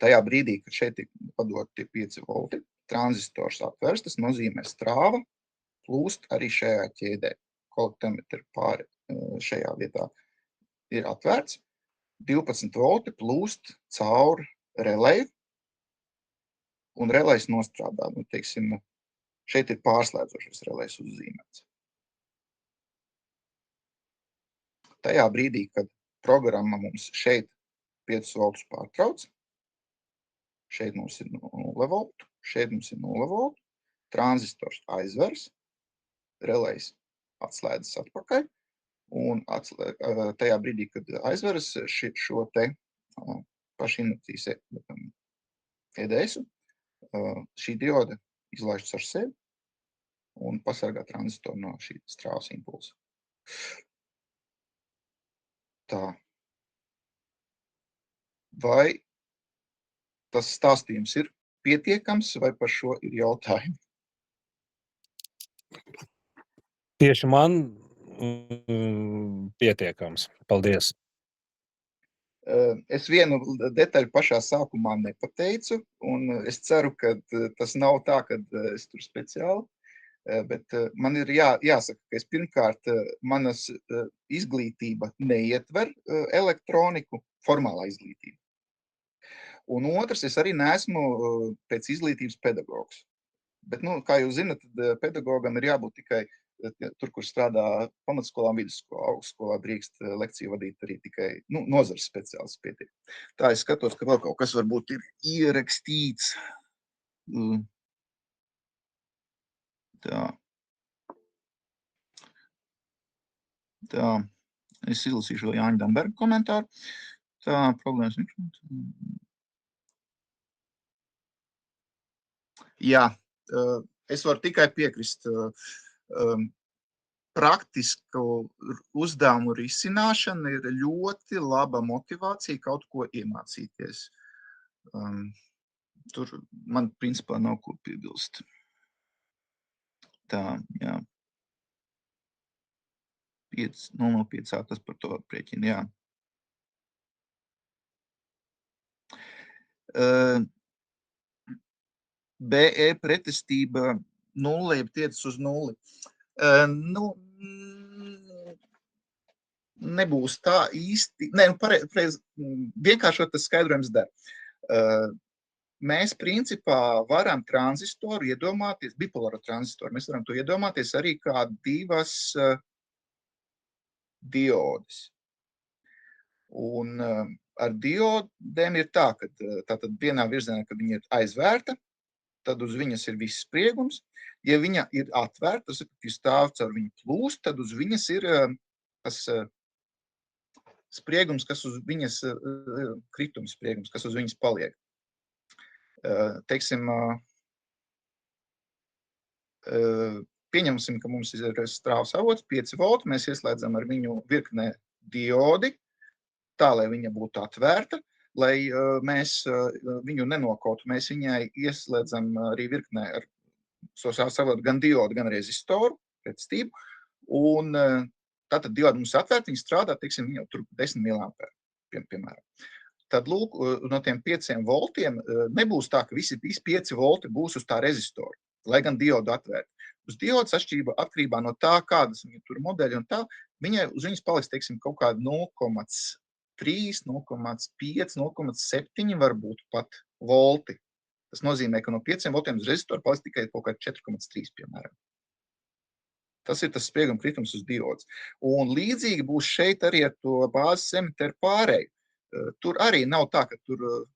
Tajā brīdī, kad šeit tiek padoti 5 volti, tranzistors atveras, tas nozīmē strāva plūst arī šajā ķēdē. Kolektometri pāri šajā vietā ir atvērts. 12 volti plūst caur relēju, un relējs nostrādā. Teiksim, šeit ir pārslēdzošais relējs uzzīmēts. Tajā brīdī, kad programma mums šeit 5 voltus pārtrauc, šeit mums ir 0 voltu, šeit mums ir 0 voltu, tranzistors aizvers, relējs atslēdzas atpakaļ, un tajā brīdī, kad aizveras šo te pašinakcijas EDS-u, šī diode izlaižas ar sevi un pasargā tranzistoru no šī strāvas impulsa. Tā. Vai tas stāstījums ir pietiekams, vai par šo ir jautājumi? Tieši man pietiekams. Paldies. Es vienu detaļu pašā sākumā nepateicu, un es ceru, ka tas nav tā, ka es tur speciāli, bet man ir jāsaka, ka es pirmkārt manas izglītība neietver elektroniku, formālā izglītība. Un otrs, es arī neesmu pēc izglītības pedagogs. Bet, kā jūs zinat, pedagogam ir jābūt tikai tur, kur strādā pamatskolā, vidusskolā, augstskolā, drīkst lekciju vadīt arī tikai nozares speciālists pietiek. Tā es skatos, ka vēl kaut kas varbūt ir ierakstīts. Tā. Tā, es izlasīšu vēl Jāņa Damberga komentāru. Tā, problēmas. Jā, es varu tikai piekrist. Praktisku uzdevumu risināšana ir ļoti laba motivācija kaut ko iemācīties. Tur man principā nav ko piebilst. Tā, jā. 0,5 tas par to aprēķina, jā. BE pretestība 0, jeb tiecas uz 0. Nu, nebūs tā īsti. Nē, vienkāršot tas skaidrojums der. Mēs principā varam tranzistoru iedomāties, bipolāro tranzistoru, mēs varam to iedomāties arī kā divas diodes. Un ar diodēm ir tā, ka tātad vienā virzienā, kad viņa ir aizvērta, tad uz viņas ir viss spriegums. Ja viņa ir atvērta, tas ir stāv caur viņu plūst, tad uz viņas ir tas spriegums, kas uz viņas, kritums spriegums, kas uz viņas paliek. Teiksim, pieņemsim, ka mums ir strāvas avots 5 volti, mēs ieslēdzam ar viņu virknē diodi, tā, lai viņa būtu atvērta, lai mēs viņu nenokautu. Mēs viņai ieslēdzam arī virknē ar savot gan diodu, gan rezistoru, pretestību, un tātad dioda mums atvērt, viņa strādā, teiksim, jau tur 10 mA, piemēram. Tad, lūk, no tiem 5 voltiem nebūs tā, ka visi 5 volti būs uz tā rezistora, lai gan diodu atvērt. Uz diodas atkarībā no tā, kādas viņa tur modeļi un tā, uz viņas paliks, teiksim, kaut kāda 0,3, 0,5, 0,7 varbūt pat volti. Tas nozīmē, ka no 5 voltiem uz rezistoru paliks tikai kaut kā 4,3, piemēram. Tas ir tas sprieguma kritums uz diodas. Un līdzīgi būs šeit arī ar to bāzes emitēru pārēju. Tur arī nav tā, ka tur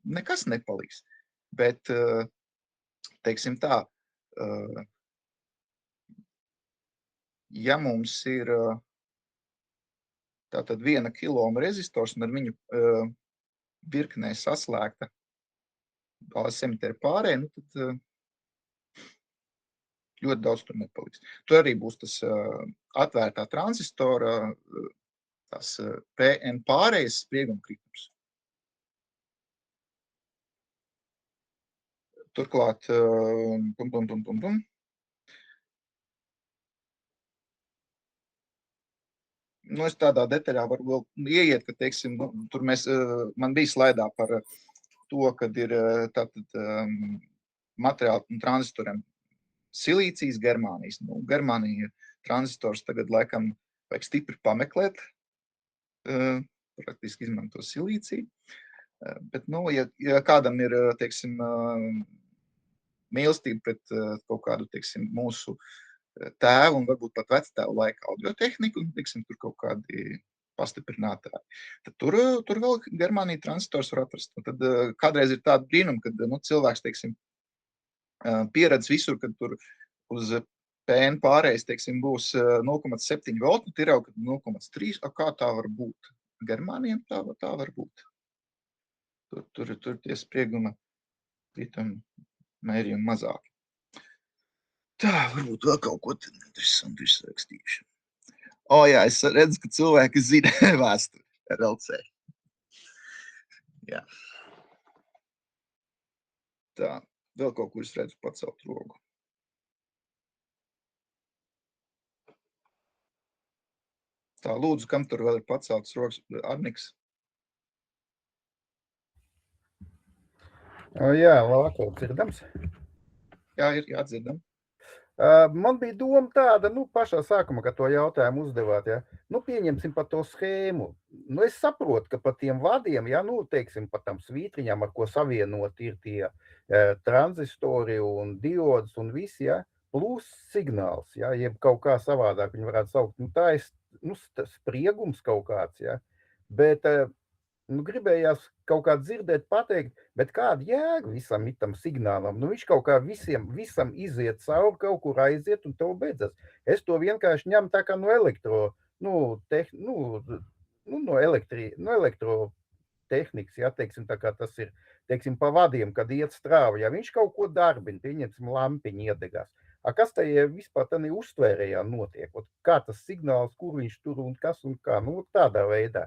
nekas nepaliks. Bet, teiksim tā, ja mums ir tātad 1 kiloma rezistors un ar viņu virknē saslēgta bāzes emitēru pārēju, nu tad ļoti daudz tur nepaliks. Tur arī būs tas atvērtā tranzistora, tas PN pārējas sprieguma kritums. Turklāt, nu, es tādā detaļā varu vēl ieiet, ka, teiksim, tur man bija slaidā par to, kad ir tātad materiāli tranzistoriem silīcijas, germānijas. Nu, germānija tranzistors tagad laikam vajag stipri pameklēt, praktiski izmanto silīciju. Bet, nu, ja kādam ir, teiksim, mīlestība pret kaut kādu, teiksim, mūsu tēvu un varbūt pat vectēvu laika audiotehniku, un, teiksim, tur kaut kādi pastiprinātāji. Tad tur vēl germānija tranzistors var atrast. Un tad kādreiz ir tāda brīnuma, kad cilvēks, teiksim, pieredz visur, kad tur uz PN pārējais, teiksim, būs 0,7 volti, ir jau 0,3, kā tā var būt? Germānijam tā var būt. Tur tie sprieguma kritumi mērījumi mazāki. Tā, varbūt vēl kaut ko interesantu izrakstīšu. Jā, es redzu, ka cilvēki zina vēsturi RLC. Jā. Tā, vēl kaut ko es redzu pacelt rogu. Tā, lūdzu, kam tur vēl ir pacelts rogas? Arniks? Jā, labvakar, dzirdams? Jā, ir jādzirdam. Man bija doma tāda, pašā sākumā, kad to jautājumu uzdevāt, ja? Pieņemsim par to schēmu. Es saprotu, ka par tiem vadiem, ja, teiksim, par tām svītriņām, ar ko savienot ir tie tranzistori un diodas un visi, ja, plus signāls, ja, jeb kaut kā savādāk viņi varētu saukt. Tā ir spriegums kaut kāds, ja, bet gribējās kaut kā dzirdēt, pateikt, bet kāda jēga visam itam signālam? Viņš kaut kā visam iziet cauri, kaut kur aiziet un tev beidzas. Es to vienkārši ņemu tā kā no no elektrotehnikas, ja, teiksim, tā kā tas ir, teiksim, pa vadiem, kad iet strāva, ja viņš kaut ko darbina, pieņemsim, lampiņi iedegās. Kas tai vispār tā uztvērējā notiek? Kā tas signāls, kur viņš tur un kas un kā? Nu, tādā veidā.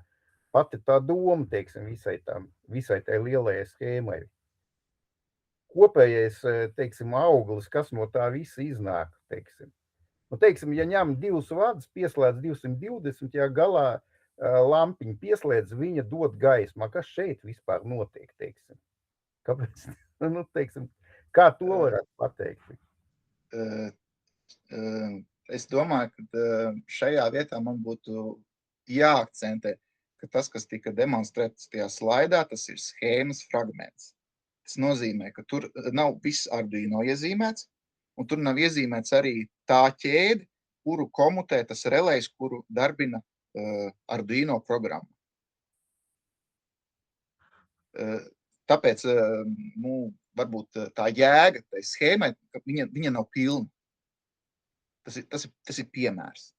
Pati tā doma, teiksim, visai tai lielajai schēmai. Kopējais, teiksim, auglis, kas no tā visa iznāk, teiksim. Nu, teiksim, ja ņem 2 vadus, pieslēdz 220, ja galā lampiņu pieslēdz, viņa dod gaismu. Kas šeit vispār notiek, teiksim? Kāpēc? Nu, teiksim, kā to varētu pateikt? Es domāju, ka šajā vietā man būtu jāakcentē, ka tas, kas tika demonstrēts tajā slaidā, tas ir schēmas fragments. Tas nozīmē, ka tur nav viss Arduino iezīmēts, un tur nav iezīmēts arī tā ķēde, kuru komutē tas relejs, kuru darbina Arduino programma. Tāpēc, varbūt tā jēga tai schēmai, ka viņa nav pilna. Tas ir piemērs.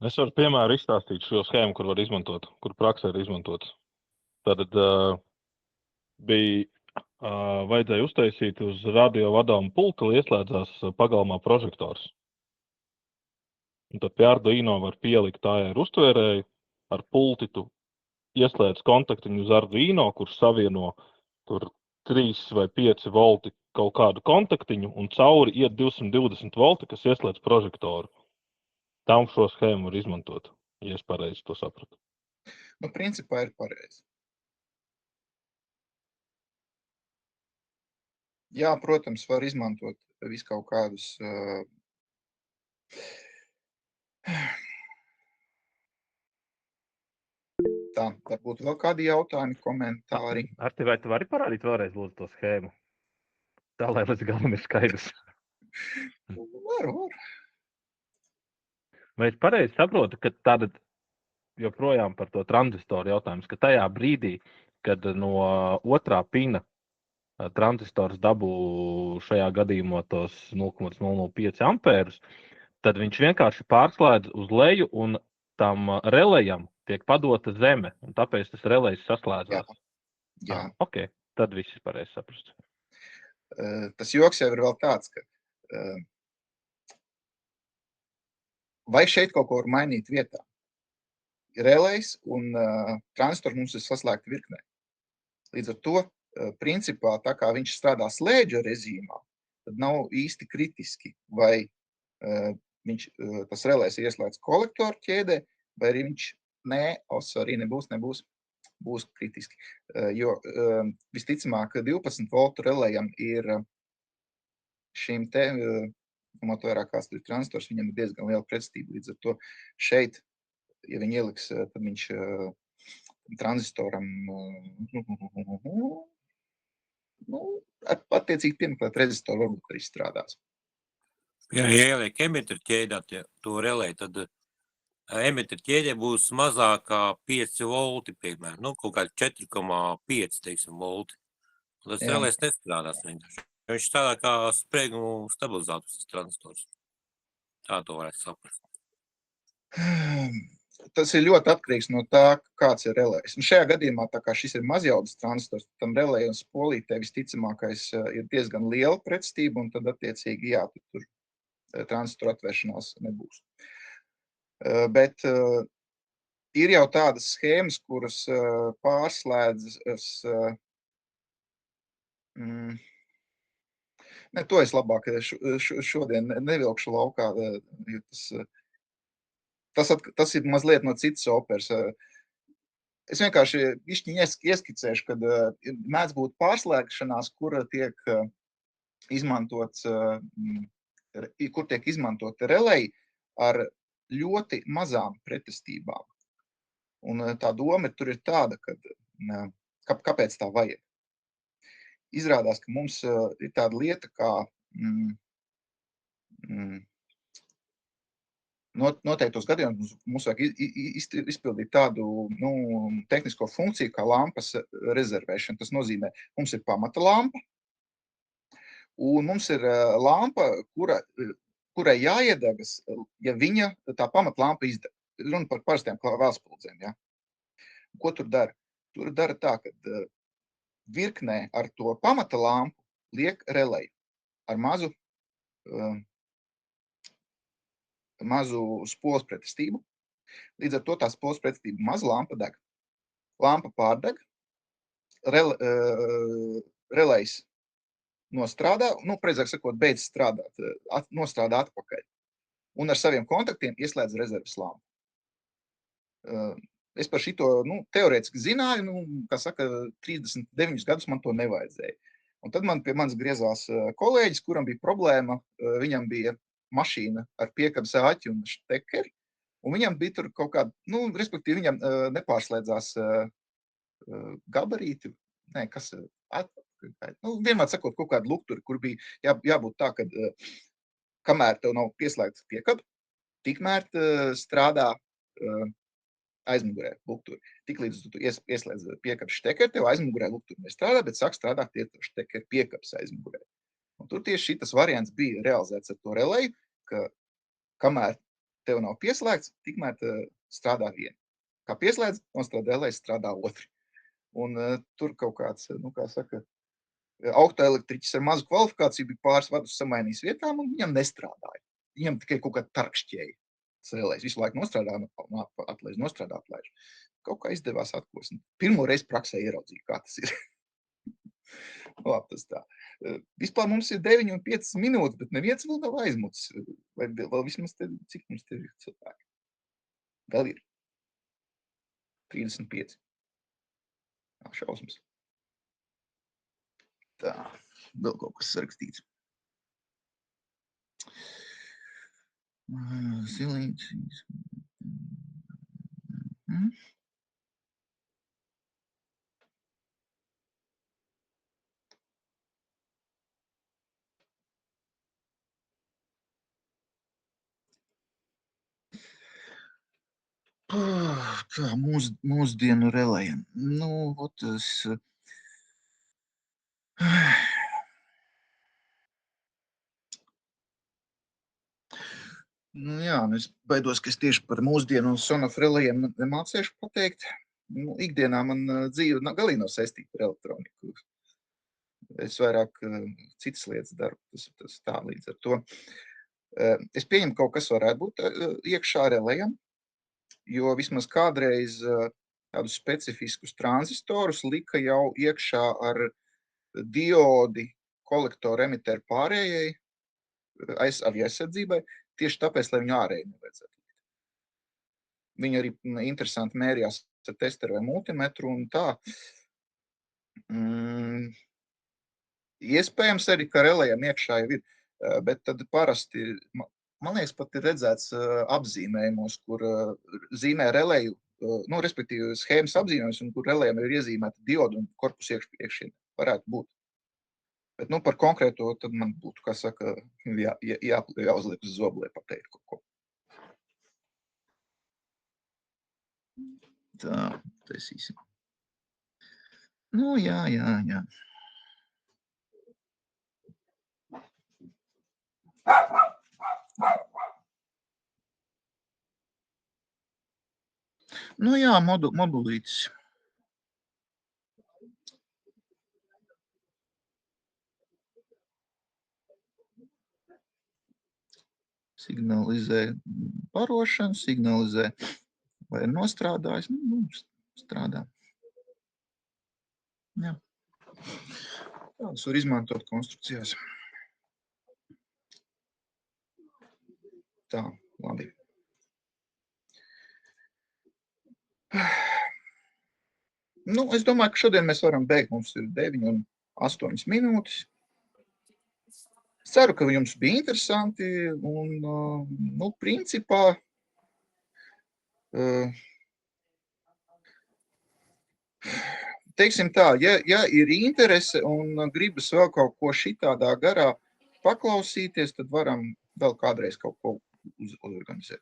Es varu piemēru izstāstīt šo schēmu, kur var izmantot, kur praksē ir izmantots. Tātad vajadzēja uztaisīt uz radio vadāmu pultu, lai ieslēdzās pagalmā prožektors. Un tad pie Arduino var pielikt AR uztvērēju, ar pulti tu ieslēdz kontaktiņu uz Arduino, kurš savieno tur 3 vai 5 volti kaut kādu kontaktiņu, un cauri iet 220 volti, kas ieslēdz prožektoru. Tam šo schēmu var izmantot, ja es pareizi to sapratu. Nu, principā ir pareizi. Jā, protams, var izmantot visu kaut kādus tā, varbūt vēl kādi jautājumi, komentāri. Arti, vai tu vari parādīt vēlreiz lūdzu to schēmu? Tā, lai līdz galam ir skaidrs. Varu. Vai es pareizi saprotu, ka tāda joprojām par to tranzistoru jautājums, ka tajā brīdī, kad no otrā pina tranzistors dabū šajā gadījumā tos 0,005 ampērus, tad viņš vienkārši pārslēdz uz leju un tam relejam tiek padota zeme, un tāpēc tas relejs saslēdzās. Jā. Ok, tad viss ir pareizi saprast. Tas joks jau ir vēl tāds, ka vai šeit kaut ko var mainīt vietā? Relejs un tranzistors mums ir saslēgti virknē. Līdz ar to, principā, tā kā viņš strādā slēdža režīmā, tad nav īsti kritiski, vai tas relejs ir ieslēgts kolektoru ķēdē, vai arī viņš būs kritiski. Jo visticamāk 12 voltu relejam ir šīm te, ņemot vērā kāds tur tranzistors, viņam ir diezgan liela pretstība. Līdz ar to šeit, ja viņi ieliks, tad viņš tranzistoram attiecīgi piemeklēt rezistoru varbūt arī strādās. Ja ieliek emitru ķēdā to relēju, tad emitru ķēdē būs mazākā 5 volti, piemēram, kaut kādi 4,5, teiksim, volti. Tas relējs nestrādās vienkārši. Viņš strādā kā spriegumu stabilizators, tas tranzistors. Tā to varētu saprast. Tas ir ļoti atkarīgs no tā, kāds ir relējs. Un šajā gadījumā, tā kā šis ir mazjaudas tranzistors, tam relējam un spolītē visticamākais ir diezgan liela pretstība, un tad attiecīgi, jā, tur tranzistoru atvēršanās nebūs. Bet ir jau tādas schēmas, kuras pārslēdzas. To es labāk šodien nevilkšu laukā, jo tas ir mazliet no citas operas. Es vienkārši ieskicēšu, kad mēdz būt pārslēgšanās, kur tiek izmantoti releji ar ļoti mazām pretestībām. Un tā doma tur ir tāda, kāpēc tā vajag. Izrādās, ka mums ir tāda lieta, kā noteiktos gadījumos mums vajag izpildīt tādu tehnisko funkciju kā lampas rezervēšana. Tas nozīmē, mums ir pamata lampa, Un mums ir lampa, kurai jāiedegas, ja viņa tā pamatlampa izdeg. Runa par parastiem vēlspuldzēm, ja? Ko tur dara? Tur dara tā, ka virknē ar to pamata lampu liek releju ar mazu spoles pretestību. Līdz ar to tā spoles pretestība maza lampa deg. Lampa pārdeg, relejs nostrādā, precīzāk sakot, beidz strādāt, nostrādā atpakaļ. Un ar saviem kontaktiem ieslēdz rezerves lampu. Es par šito teorētiski zināju, kā saka, 39 gadus man to nevajadzēja. Un tad pie manis griezās kolēģis, kuram bija problēma, viņam bija mašīna ar piekabes āķi un štekeri, un viņam bija tur kaut kāda, respektīvi viņam nepārslēdzās gabarīti, vienmēr sakot kaut kādu lukturi, kur bija jābūt tā, ka kamēr tev nav pieslēgts piekaba, tikmēr strādā aizmugurē lukturi. Tiklīdz tu ieslēdz piekabes štekeri, tev aizmugurē lukturi nestrādā, bet sāk strādāt tie štekeri piekabes aizmugurē. Un tur tieši šitas variants bija realizēts ar to releju, ka kamēr tev nav pieslēgts, tikmēr strādā viena. Kā pieslēdz, nostrādā relejs, strādā otri. Un tur kaut kāds, kā saka, autoelektriķis ar mazu kvalifikāciju bija pāris vadus samainījis vietām un viņam nestrādāja. Viņam tikai kaut kā tarkšķēja. Relejs visu laiku nostrādā, atlaiž, nostrādā, atlaiž. Kaut kā izdevās atkosni. Pirmo reizi praksē ieraudzīju, kā tas ir. Labi, tas tā. Vispār mums ir 9 un 5 minūtes, bet neviens vēl nav aizmucis. Vai vēl vismaz cik mums te ir cilvēki? Vēl ir 35. Šausmas. Tā, vēl kaut kas sarakstīts. Silīcijas. Tā, mūsdienu relejam. Tas... Jā, es baidos, ka es tieši par mūsdienu un Sonoff relejiem nemācēšu pateikt. Ikdienā man dzīve galīgi nav saistīta ar elektroniku. Es vairāk citas lietas daru, tas tā līdz ar to. Es pieņemu, kaut kas varētu būt iekšā relejam, jo vismaz kādreiz tādus specifiskus tranzistorus lika jau iekšā ar diodi, kolektoru, emiteru pārējai, arī aizsardzībai, tieši tāpēc, lai viņu ārēji nevajadzētu likt. Viņi arī interesanti mērījās ar testeru vai multimetru un tā. Iespējams arī, ka relejam iekšā jau ir, bet tad parasti, man liekas, pat ir redzēts apzīmējumos, kur zīmē releju, respektīvi schēmas apzīmējums, un kur relejam ir iezīmēta dioda un korpus iekšienē. Varētu būt. Bet, par konkrēto, tad man būtu, kā saka, jāuzliek uz zobu, lai pateikt kaut ko. Tā, taisīsim. Jā. Jā, modulītis. Signalizē barošanu, signalizē, vai ir nostrādājis, strādā. Jā. Tādus var izmantot konstrukcijās. Tā, labi. Es domāju, ka šodien mēs varam beigt. Mums ir 9 un 8 minūtes. Ceru, ka jums bija interesanti un, principā, teiksim tā, ja ir interese un gribas vēl kaut ko šitādā garā paklausīties, tad varam vēl kādreiz kaut ko uzorganizēt.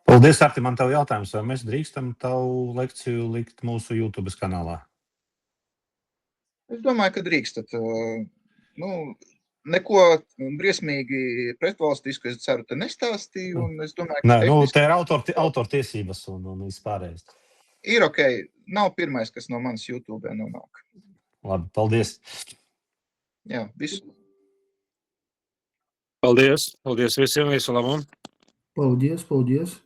Paldies, Arti, man tev jautājums, vai mēs drīkstam tavu lekciju likt mūsu YouTube kanālā? Es domāju, ka drīkstat. neko briesmīgi pretvalstisku, es ceru, te nestāstīju, un es domāju, ka Nē, nu, tehniski te ir autortiesības un viss pārējais. ir ok. Nav pirmais, kas no manas YouTube nonāk. Labi, paldies. Jā, visu. Paldies. Paldies visiem. Visu labu. Paldies, paldies.